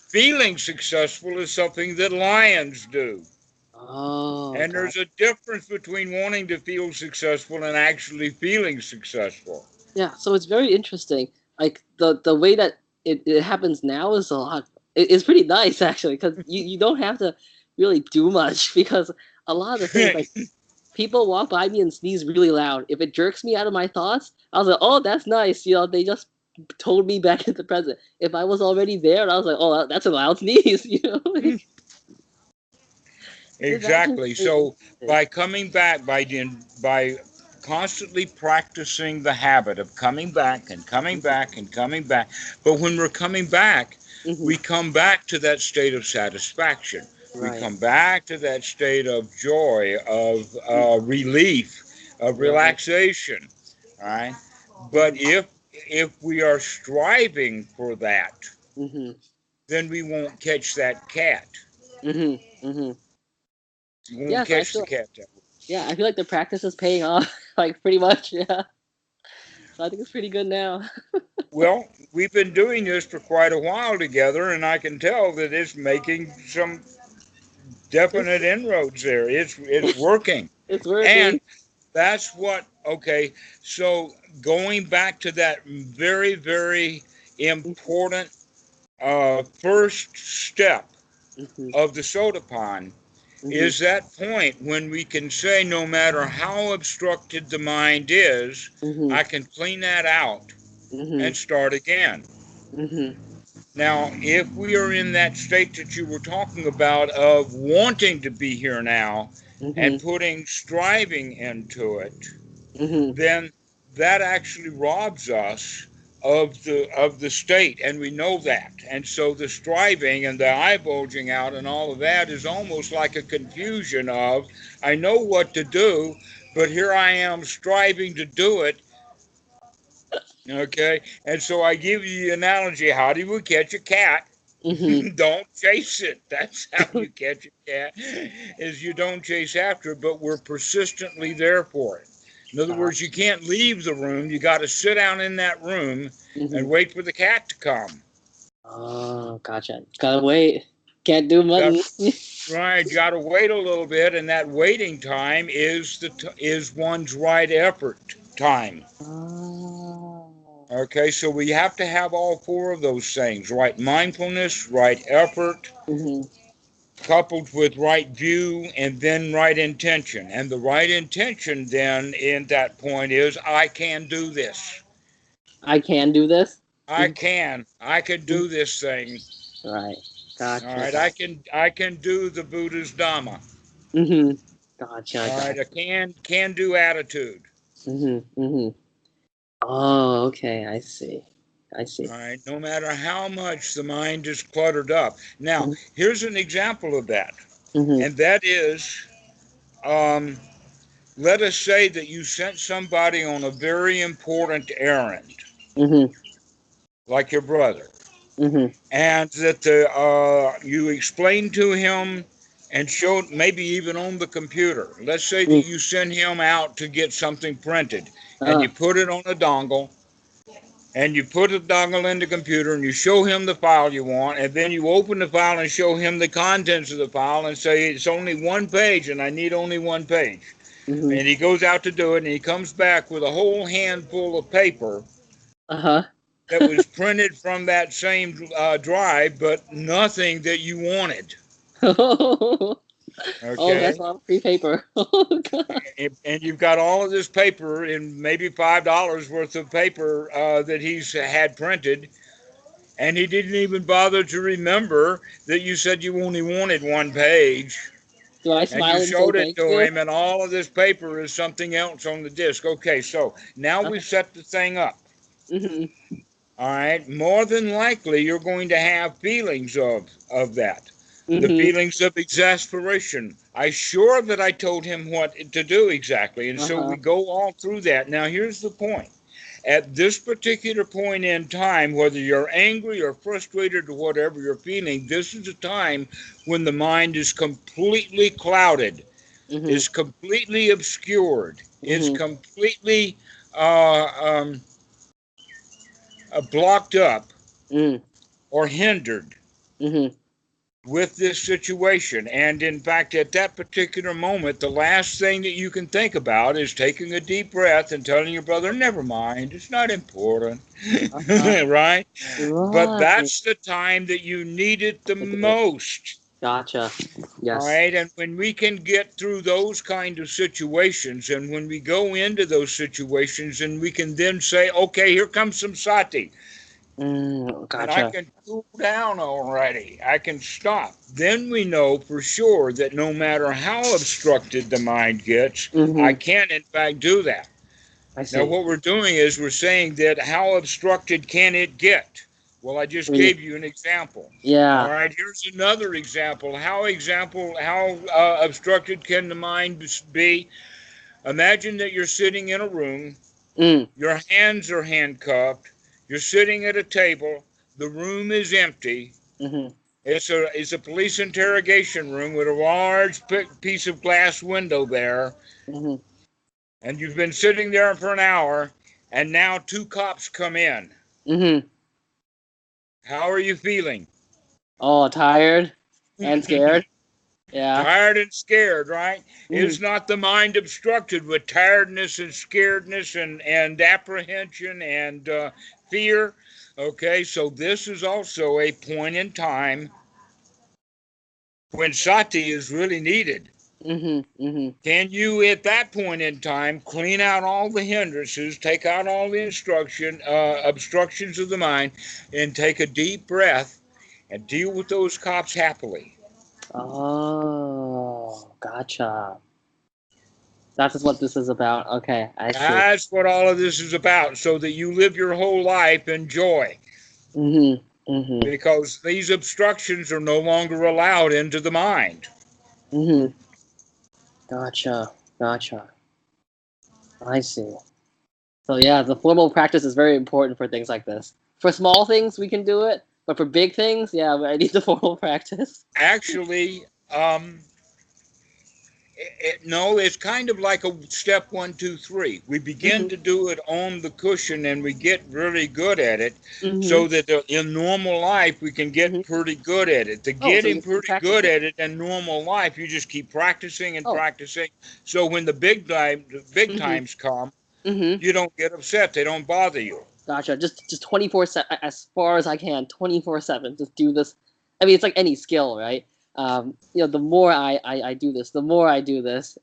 Feeling successful is something that lions do. Oh, And God. there's a difference between wanting to feel successful and actually feeling successful. Yeah, so it's very interesting. Like the way that it happens now is a lot. It's pretty nice actually, because you don't have to really do much because a lot of the things like people walk by me and sneeze really loud. If it jerks me out of my thoughts, I was like, oh, that's nice. They just told me back into the present. If I was already there, I was like, oh, that's a loud sneeze. Like, it's actually Exactly. very So interesting. by coming back, by constantly practicing the habit of coming back and coming Mhm. back and coming back, but when we're coming back, Mhm. we come back to that state of satisfaction. We Right. come back to that state of joy, of Mhm. relief, of Right. relaxation. All right. But Mhm. if we are striving for that, Mhm. then we won't catch that cat. Mhm. Mhm. We won't Yes, I catch the feel. cat. Yeah, I feel like the practice is paying off, like pretty much. Yeah, so I think it's pretty good now. Well, we've been doing this for quite a while together, and I can tell that it's making some It's definite inroads there. It's working, it's and working. that's what. Okay, so going back to that very important first step Mhm. of the sotapan Mhm. is that point when we can say, no matter how obstructed the mind is, Mhm. I can clean that out Mhm. and start again. Mhm. Now, if we are in that state that you were talking about of wanting to be here now and Mhm. putting striving into it, Mhm. then that actually robs us of the state, and we know that. And so the striving and the eye bulging out and all of that is almost like a confusion of, I know what to do, but here I am striving to do it. Okay, and so I give you the analogy: how do you catch a cat? Mhm. Don't chase it. That's how you catch a cat, is you don't chase after it, but we're persistently there for it. In other words, you Gotcha. can't leave the room. You got to sit down in that room and Mhm. wait for the cat to come. Oh, gotcha. Gotta wait. Can't do Got, nothing. right, you got to wait a little bit, and that waiting time is one's right effort time. Oh. Okay, so we have to have all four of those things: right mindfulness, right effort, Mhm. coupled with right view, and then right intention. And the right intention then in that point is, I can do this. I can do this. I can. I can Mhm. do this thing. Right. All Gotcha. right. I can do the Buddha's Dhamma. Mhm. Gotcha. All right. Gotcha. A can do attitude. Mhm. Mhm. Oh, okay. I see. I see. All right. No matter how much the mind is cluttered up. Now, Mhm. here's an example of that. Mhm. And that is, um, let us say that you sent somebody on a very important errand, Mhm. like your brother, Mhm. and that you explained to him and showed, maybe even on the computer. Let's say that Mhm. you send him out to get something printed, and Uh. you put it on a dongle, and you put the dongle in the computer, and you show him the file you want, and then you open the file and show him the contents of the file and say, it's only one page and I need only one page. Mhm. And he goes out to do it, and he comes back with a whole handful of paper Uh-huh. that was printed from that same drive, but nothing that you wanted. Oh, that's a Okay, lot of free paper. Oh God. and you've got all of this paper, and maybe $5 worth of paper that he's had printed, and he didn't even bother to remember that you said you only wanted one page. Do I And you smile and say showed it thank to you? him, and all of this paper is something else on the disk. Okay, so now we've Uh-huh. set the thing up. Mhm. All right, more than likely you're going to have feelings of that. The Mhm. feelings of exasperation. I sure that I told him what to do exactly, and so we Uh-huh. go all through that. Now here's the point. At this particular point in time, whether you're angry or frustrated or whatever you're feeling, this is a time when the mind is completely clouded, Mhm. is completely obscured, is Mhm. completely uh, um, blocked up Mhm. or hindered Mhm. with this situation. And in fact, at that particular moment, the last thing that you can think about is taking a deep breath and telling your brother, never mind, it's not important. Uh-huh. Right? But Right. that's the time that you need it the most. Gotcha. All Yes. right. And when we can get through those kind of situations, and when we go into those situations, and we can then say, okay, here comes some sati, and I Gotcha. can cool down already. I can stop. Then we know for sure that no matter how obstructed the mind gets, I Mhm. can, in fact, do that. I Now, see. what we're doing is we're saying that how obstructed can it get? Well, I just We. gave you an example. All Yeah. right, here's another example. How obstructed can the mind be? Imagine that you're sitting in a room, Mm. your hands are handcuffed, you're sitting at a table, the room is empty. Mhm. It's a police interrogation room with a large piece of glass window there, Mhm. and you've been sitting there for an hour, and now two cops come in. Mhm. How are you feeling? Oh, tired and scared. Yeah. Tired and scared, right? Mhm. Is not the mind obstructed with tiredness and scaredness and apprehension and fear? Okay, so this is also a point in time when sati is really needed. Can you, at that point in time, clean out all the hindrances, take out all the obstructions of the mind, and take a deep breath and deal with those cops happily? Oh, gotcha. That's what this is about. Okay, I see. That's what all of this is about, so that you live your whole life in joy. Because these obstructions are no longer allowed into the mind. Gotcha. Gotcha. I see. So yeah, the formal practice is very important for things like this. For small things, we can do it, but for big things, yeah, I need the formal practice. Actually, no, it's kind of like a step 1, 2, 3. We begin to do it on the cushion and we get really good at it, so that in normal life we can get pretty good at it. To getting pretty good at it in normal life, you just keep practicing and practicing. So when the big times come, you don't get upset. They don't bother you. Gotcha. Just 24/7, as far as I can, 24/7. Just do this. I mean, it's like any skill, right? The more I do this, the more I do this,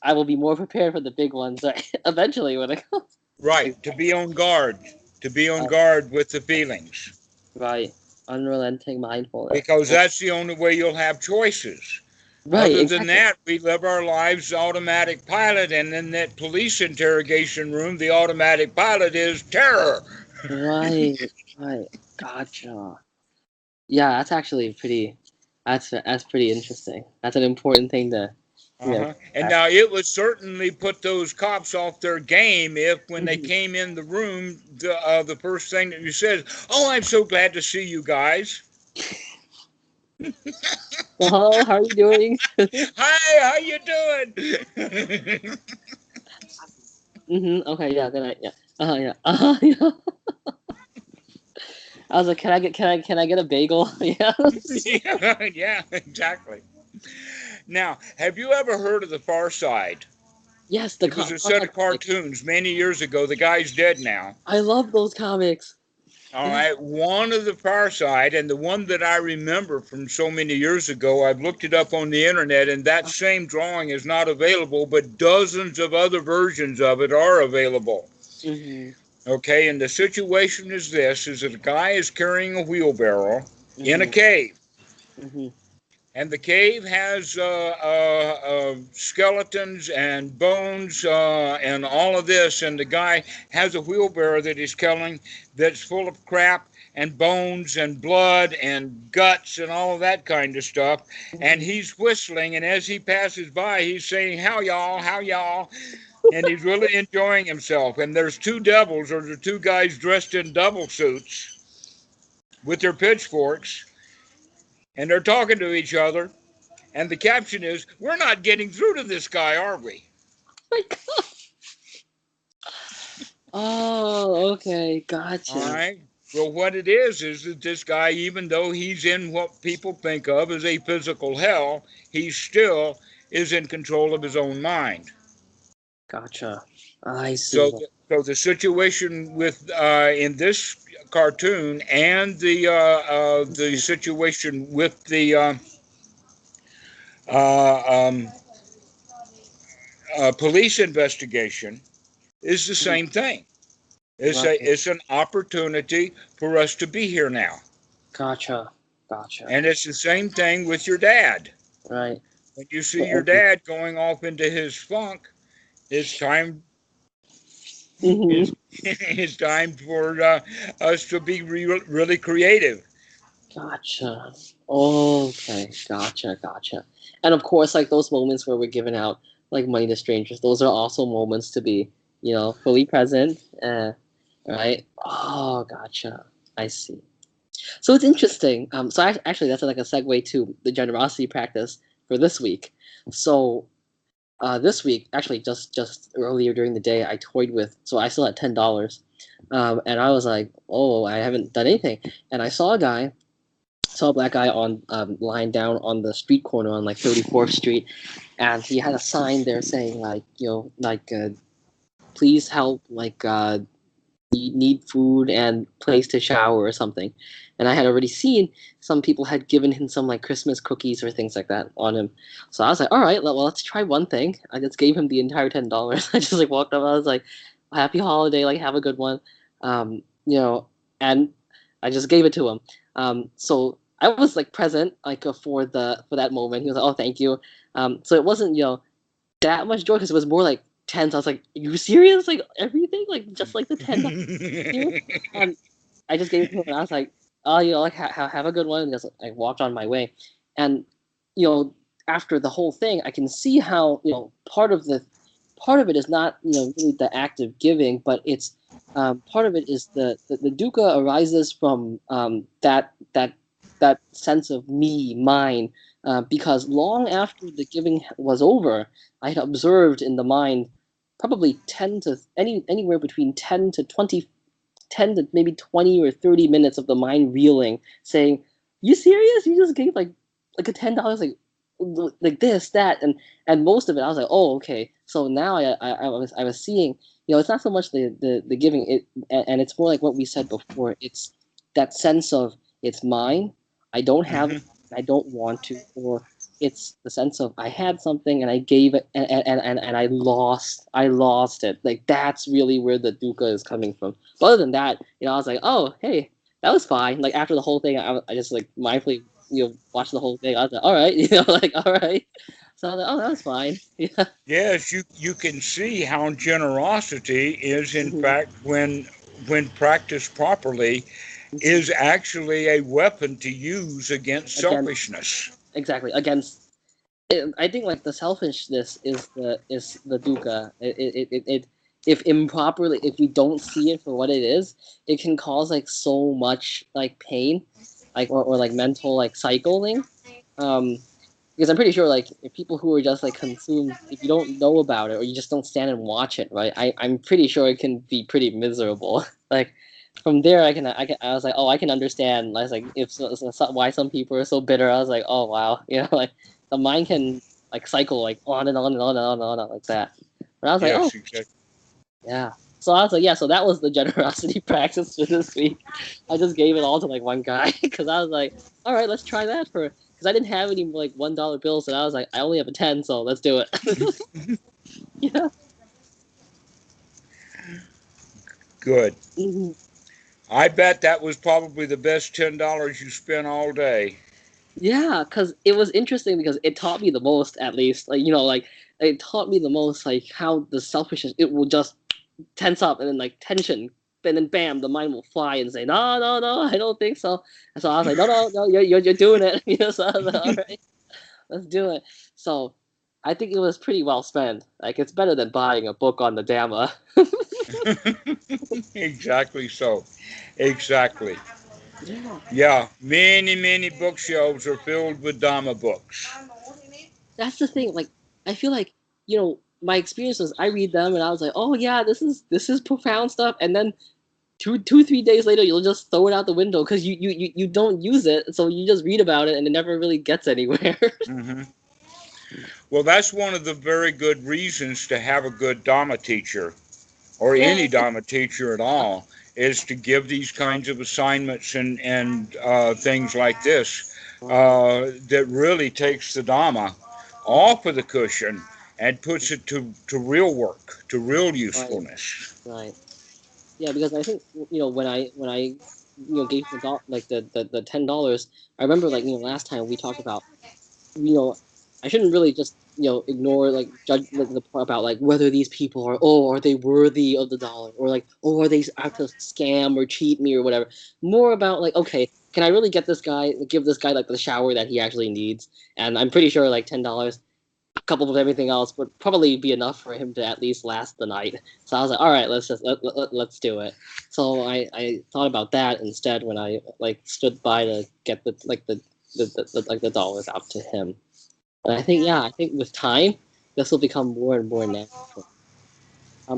I will be more prepared for the big ones, right? Eventually when it comes. Right. To be on guard. To be on guard with the feelings. Right. Unrelenting mindfulness. Because that's the only way you'll have choices. Right. Other Exactly. than that, we live our lives automatic pilot, and in that police interrogation room, the automatic pilot is terror. Right. Right. Gotcha. Yeah, that's actually pretty. That's pretty interesting. That's an important thing to. And now it would certainly put those cops off their game if, when they came in the room, the first thing that you said, "Oh, I'm so glad to see you guys." Well, how are you doing? Hi, how you doing? Okay. Yeah. Then yeah. Yeah. Yeah. I was like, can I get a bagel? Yeah. Yeah, exactly. Now, have you ever heard of The Far Side? Yes, It was a set of cartoons many years ago. The guy's dead now. I love those comics. All right, one of The Far Side, and the one that I remember from so many years ago, I've looked it up on the internet, and that same drawing is not available, but dozens of other versions of it are available. Okay, and the situation is this, is that a guy is carrying a wheelbarrow in a cave. And the cave has skeletons and bones and all of this. And the guy has a wheelbarrow that he's carrying that's full of crap and bones and blood and guts and all of that kind of stuff. And he's whistling. And as he passes by, he's saying, "How y'all, how y'all." And he's really enjoying himself. And there's two devils, or the two guys dressed in double suits with their pitchforks. And they're talking to each other. And the caption is, "We're not getting through to this guy, are we?" Oh my God. Oh, okay. Gotcha. All right. Well, what it is that this guy, even though he's in what people think of as a physical hell, he still is in control of his own mind. Gotcha. I see. So the situation with in this cartoon and the situation with the police investigation is the same thing. It's an opportunity for us to be here now. Gotcha. Gotcha. And it's the same thing with your dad. Right. When you see your dad going off into his funk, it's time. It's time for us to be really creative. Gotcha. Okay. Gotcha. Gotcha. And of course, like those moments where we're giving out like money to strangers, those are also moments to be, fully present. Right. Oh, gotcha. I see. So it's interesting. So actually, that's like a segue to the generosity practice for this week. So this week, actually, just earlier during the day, I toyed with. So I still had $10, and I was like, "Oh, I haven't done anything." And I saw a black guy on lying down on the street corner on like 34th Street, and he had a sign there saying like, please help, like need food and place to shower or something. And I had already seen some people had given him some like Christmas cookies or things like that on him. So I was like, all right, well, let's try one thing. I just gave him the entire $10. I just like walked up. I was like, happy holiday, like have a good one, and I just gave it to him. So I was like present like for that moment. He was like, oh, thank you. So it wasn't that much joy because it was more like tense. I was like, "Are you serious? Like everything? Like just like the $10 And I just gave it to him, and I was like, "Oh, like have a good one." And just I walked on my way, and after the whole thing, I can see how part of it is not really the act of giving, but it's part of it is the dukkha arises from that sense of me, mine, because long after the giving was over, I had observed in the mind probably anywhere between 10 to maybe 20 or 30 minutes of the mind reeling, saying, "You serious? You just gave like a $10 like this, that," and most of it I was like, "Oh, okay." So now I was seeing, it's not so much the giving it, and it's more like what we said before. It's that sense of it's mine. I don't have it. I don't want to, or it's the sense of I had something and I gave it and I lost it. Like that's really where the dukkha is coming from. But other than that, I was like, oh hey, that was fine. Like after the whole thing, I just like mindfully watched the whole thing. I was like, all right, like all right. So I was like, oh, that was fine. Yeah. Yes, you can see how generosity is in Mhm. fact when practiced properly Mhm. is actually a weapon to use against Against selfishness. exactly against. I think like the selfishness is the dukkha. If improperly, if we don't see it for what it is, it can cause like so much like pain, like or like mental like cycling. Um, because I'm pretty sure like if people who are just like consumed, if you don't know about it or you just don't stand and watch it, right? I'm pretty sure it can be pretty miserable. Like from there, I was like, oh, I can understand. I was like, if why some people are so bitter. I was like, oh wow, like the mind can like cycle like on and on and on and on and on like that. But I was like, oh Yes, exactly. yeah. So I was like, yeah. So that was the generosity practice for this week. I just gave it all to like one guy because I was like, all right, let's try that for because I didn't have any like $1 bills, and I was like, I only have a 10, so let's do it. Yeah. Good. Mhm. I bet that was probably the best $10 you spent all day. Yeah, because it was interesting because it taught me the most, at least. Like, like it taught me the most, like how the selfishness, it will just tense up and then like tension, and then bam, the mind will fly and say, no, no, no, I don't think so. And so I was like, no, no, no, you're doing it. So I was like, all right, let's do it. So I think it was pretty well spent. Like, it's better than buying a book on the Dhamma. Exactly so. Exactly. Yeah. Yeah, many, many bookshelves are filled with Dhamma books. That's the thing. Like, I feel like my experience was I read them and I was like, oh yeah, this is profound stuff, and then 3 days later you'll just throw it out the window because you don't use it, so you just read about it and it never really gets anywhere. Hmm. Well, that's one of the very good reasons to have a good Dhamma teacher, or Yeah. any Dhamma teacher at all, is to give these kinds of assignments and things like this Right. that really takes the Dhamma off of the cushion and puts it to real work, to real Right. usefulness. Right. Yeah, because I think when I gave the like the $10, I remember like last time we talked about you know I shouldn't really just ignore like judge the part about like whether these people are they worthy of the dollar, or like are they out to scam or cheat me or whatever. More about like, okay, can I really give this guy like the shower that he actually needs? And I'm pretty sure like $10 coupled with everything else would probably be enough for him to at least last the night. So I was like, all right, let's do it. So I thought about that instead when I like stood by to get the dollars out to him. And I think with time this will become more and more natural.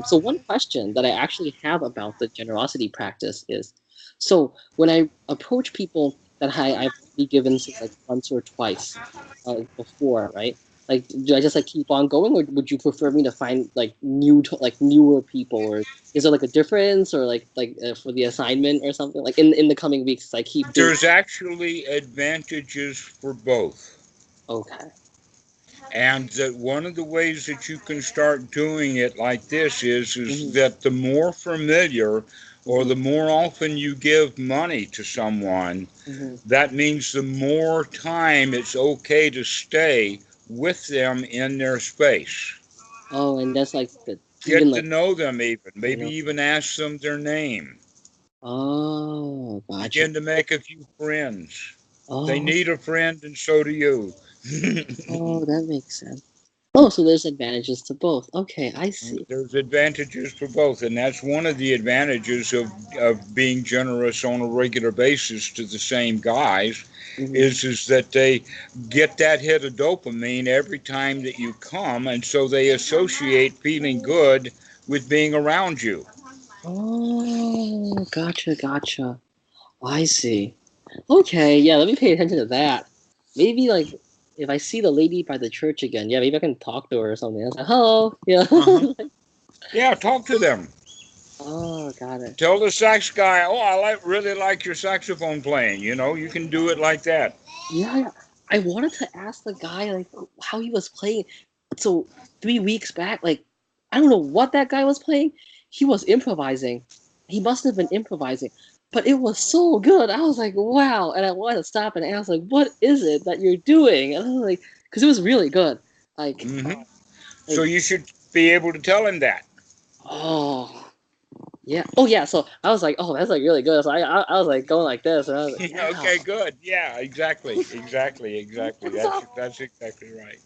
So one question that I actually have about the generosity practice is, so when I approach people that I've already given say like once or twice before, right? Like, do I just like keep on going, or would you prefer me to find like newer people, or is there like a difference, or for the assignment or something like in the coming weeks as I keep doing? There's actually advantages for both. Okay. And that one of the ways that you can start doing it like this is Mhm. that the more familiar or Mhm. the more often you give money to someone, Mhm. that means the more time it's okay to stay with them in their space. Oh, and that's like the even Get to like know them even, you maybe know. even ask them their name. Oh, gotcha. Begin to make a few friends. They Oh, need a friend and so do you. oh, that makes sense. Oh, so there's advantages to both. Okay, I see. There's advantages for both, and that's one of the advantages of being generous on a regular basis to the same guys Mhm. is that they get that hit of dopamine every time that you come, and so they associate feeling good with being around you. Oh, gotcha. I see. Okay, yeah, let me pay attention to that. Maybe like if I see the lady by the church again, yeah, maybe I can talk to her or something. I was like, hello, yeah. Uh-huh. Yeah, talk to them. Oh, got it. Tell the sax guy, "Oh, really like your saxophone playing." You can do it like that. Yeah, I wanted to ask the guy like how he was playing. So 3 weeks back, like I don't know what that guy was playing. He was improvising. He must have been improvising, but it was so good. I was like, wow! And I wanted to stop and ask like, what is it that you're doing? And I was like, because it was really good. Like, Hmm. So like you should be able to tell him that. oh yeah, oh yeah. So I was like, oh, that's like really good. So I was like going like this, and I was like, yeah. Okay, good. Yeah, exactly. That's exactly right.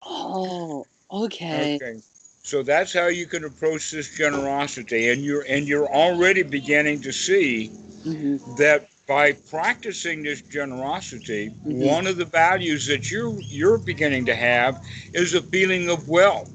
Oh, okay. Okay. So that's how you can approach this generosity, and you're already beginning to see Mhm. that by practicing this generosity, Mhm. one of the values that you're beginning to have is a feeling of wealth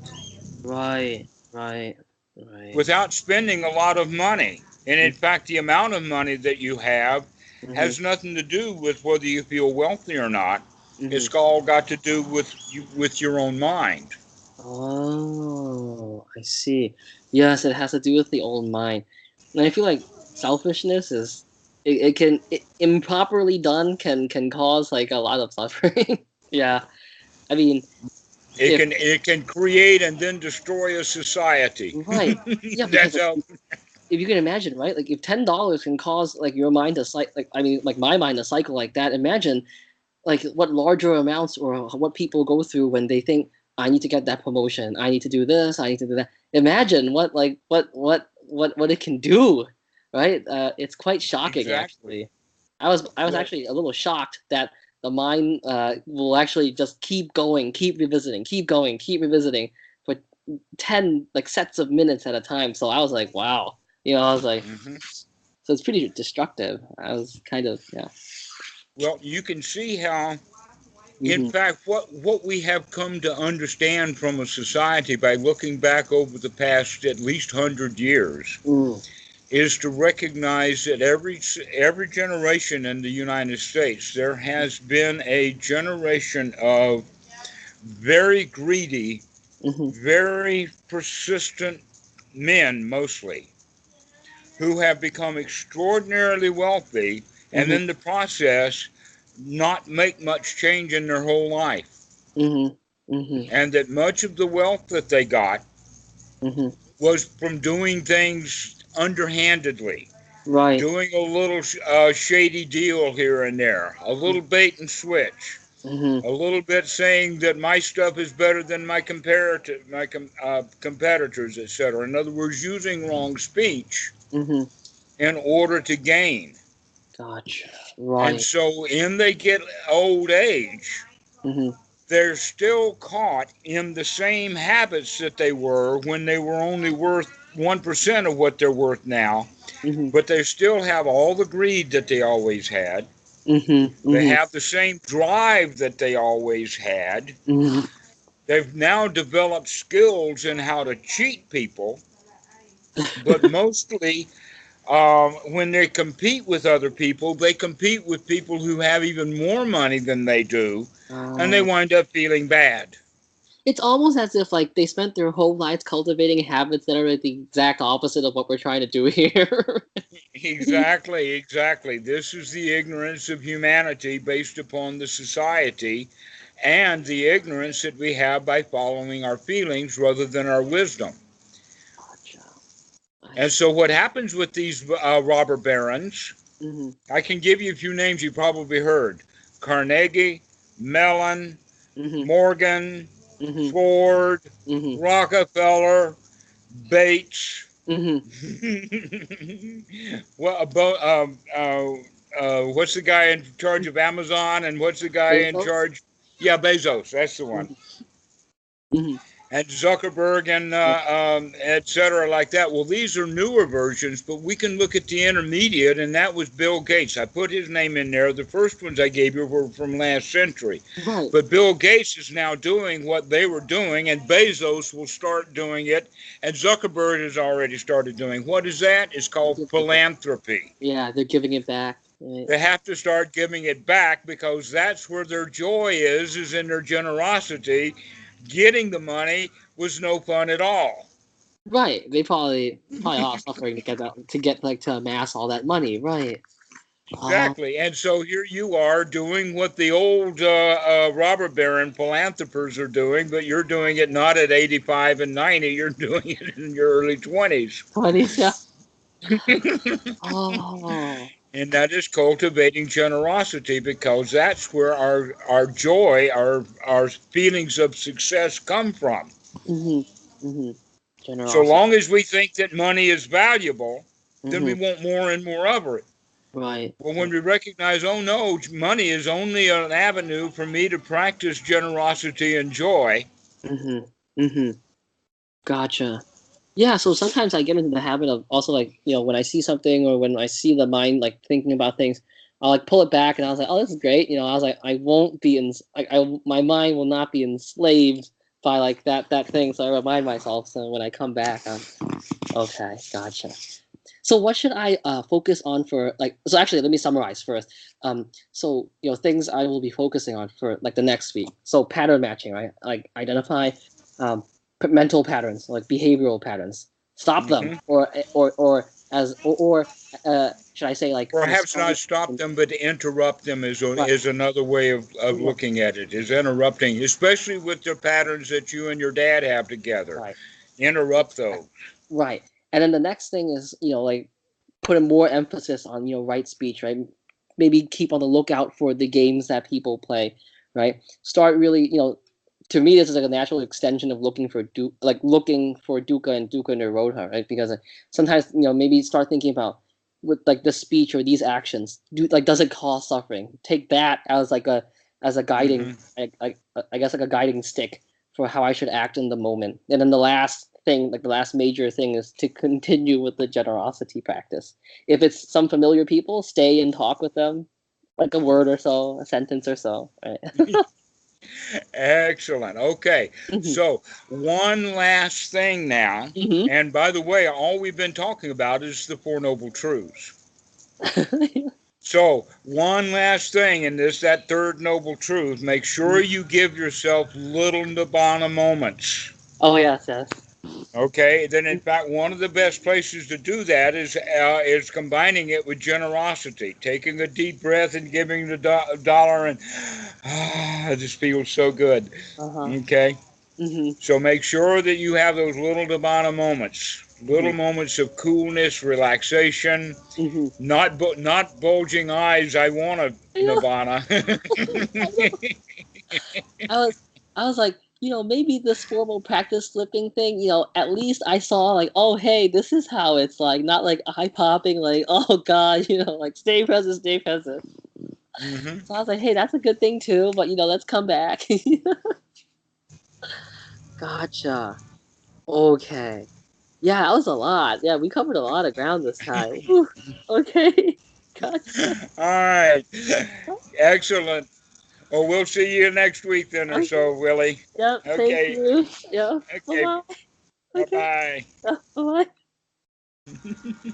Right, right, right. without spending a lot of money. And in fact, the amount of money that you have Mm-hmm, has nothing to do with whether you feel wealthy or not. mm-hmm. It's all got to do with your own mind. Oh, I see. Yes, it has to do with the old mind. And I feel like selfishness is improperly done can cause like a lot of suffering. Yeah. I mean, if It can create and then destroy a society. right. Yeah, because That's like how. if you can imagine, right? Like if $10 can cause like your mind to like I mean like my mind to cycle like that, imagine like what larger amounts or what people go through when they think I need to get that promotion, I need to do this, I need to do that. Imagine what like what it can do, right? It's quite shocking Exactly. actually. I was Well, actually a little shocked that the mind will actually just keep going, keep revisiting, keep going, keep revisiting for 10 like sets of minutes at a time. So I was like, wow, I was like, mhm. so it's pretty destructive. I was kind of yeah. Well, you can see how, in Hmm. fact, what we have come to understand from a society by looking back over the past at least 100 years Mm, is to recognize that every generation in the United States there has been a generation of very greedy, hmm. very persistent men mostly who have become extraordinarily wealthy and Mhm, in the process not make much change in their whole life. mhm, mhm, And that much of the wealth that they got mhm. was from doing things underhandedly, Right. doing a little shady deal here and there, a little bait and switch, Mhm, a little bit saying that my stuff is better than my competitors, etc. In other words, using wrong speech mhm. in order to gain. Gotcha. And Right. so, in they get old age, Mhm, they're still caught in the same habits that they were when they were only worth 1% of what they're worth now, mhm, but they still have all the greed that they always had. mhm, They mhm, have the same drive that they always had. mhm. They've now developed skills in how to cheat people, but mostly when they compete with other people, they compete with people who have even more money than they do, and they Oh, wind up feeling bad. It's almost as if like they spent their whole lives cultivating habits that are like, the exact opposite of what we're trying to do here. Exactly, exactly. This is the ignorance of humanity based upon the society and the ignorance that we have by following our feelings rather than our wisdom. Gotcha. I And see. so, what happens with these robber barons? Mm-hmm. I can give you a few names you probably heard: Carnegie, Mellon, Mm-hmm. Morgan, Mm-hmm. Ford, Mm-hmm. Rockefeller, Bates. Mm-hmm. Well, what's the guy in charge of Amazon, and what's the guy in Bezos? charge? Yeah, Bezos. That's the one. Mm-hmm. Mm-hmm. And Zuckerberg and Yeah. et cetera, like that. Well, these are newer versions, but we can look at the intermediate, and that was Bill Gates. I put his name in there. The first ones I gave you were from last century. Right. But Bill Gates is now doing what they were doing, and Bezos will start doing it, and Zuckerberg has already started doing. What is that? It's called philanthropy. Yeah, they're giving it back. Right. They have to start giving it back because that's where their joy is in their generosity. Getting the money was no fun at all. Right. They probably all suffering to get like to amass all that money. Right. Uh, Exactly. And so here you are doing what the old robber baron philanthropers are doing, but you're doing it not at 85 and 90, you're doing it in your early 20s. 20s, yeah. Oh. And that is cultivating generosity because that's where our joy, our feelings of success come from. Mm-hmm. Mm-hmm. So Generosity. long as we think that money is valuable, then we Mm-hmm. want more and more of it. Right. Well, when we recognize, oh no, money is only an avenue for me to practice generosity and joy. Mm-hmm. Mm-hmm. Gotcha. Yeah, so sometimes I get into the habit of also like, when I see something or when I see the mind like thinking about things, I'll like pull it back and I was like, oh, this is great. I was like, I won't be my mind will not be enslaved by like that thing. So I remind myself. So when I come back, I'm okay, gotcha. So what should I focus on for like? So actually, let me summarize first. So things I will be focusing on for like the next week. So pattern matching, right? Like identify um, mental patterns, like behavioral patterns. Stop them, Hmm. or should I say like Perhaps respond? not stop them, but interrupt them Right, is another way of right, looking at it, is interrupting, especially with the patterns that you and your dad have together. right, Interrupt those. right. And then the next thing is like putting more emphasis on right speech, right? Maybe keep on the lookout for the games that people play, right? Start really, to me this is like a natural extension of looking for dukkha and dukkha nirodha, right? Because sometimes maybe start thinking about with like the speech or these actions, does it cause suffering? Take that as a guiding, Hmm. I guess like a guiding stick for how I should act in the moment. And then the last thing, like the last major thing, is to continue with the generosity practice. If it's some familiar people, stay and talk with them, like a word or so, a sentence or so. Right. Excellent. Okay. Hmm. So, one last thing now. Hmm. And by the way, all we've been talking about is the Four Noble Truths. So, one last thing in this, that third noble truth, make sure you give yourself little nibbana moments. Oh yes, yes. Okay, then in fact, one of the best places to do that is combining it with generosity, taking a deep breath and giving the dollar, and this feels so good. Uh huh. Okay, Hmm. so make sure that you have those little nibbana moments, Hmm. little moments of coolness, relaxation, Hmm. not bulging eyes. I want a I know. nibbana. I know. I was, I was like, maybe this formal practice flipping thing, at least I saw like, oh hey, this is how it's like, not like eye popping, like, oh god, like stay present, stay present. Hmm. So I was like, hey, that's a good thing too, but let's come back. Gotcha. Okay. Yeah, that was a lot. Yeah, we covered a lot of ground this time. Whew. Okay. Gotcha. All right, excellent. Well, we'll see you next week then or Okay. so, Willie. Yep. Thank Okay. you. Yeah. Bye Okay. bye. Bye Okay. bye. Bye bye.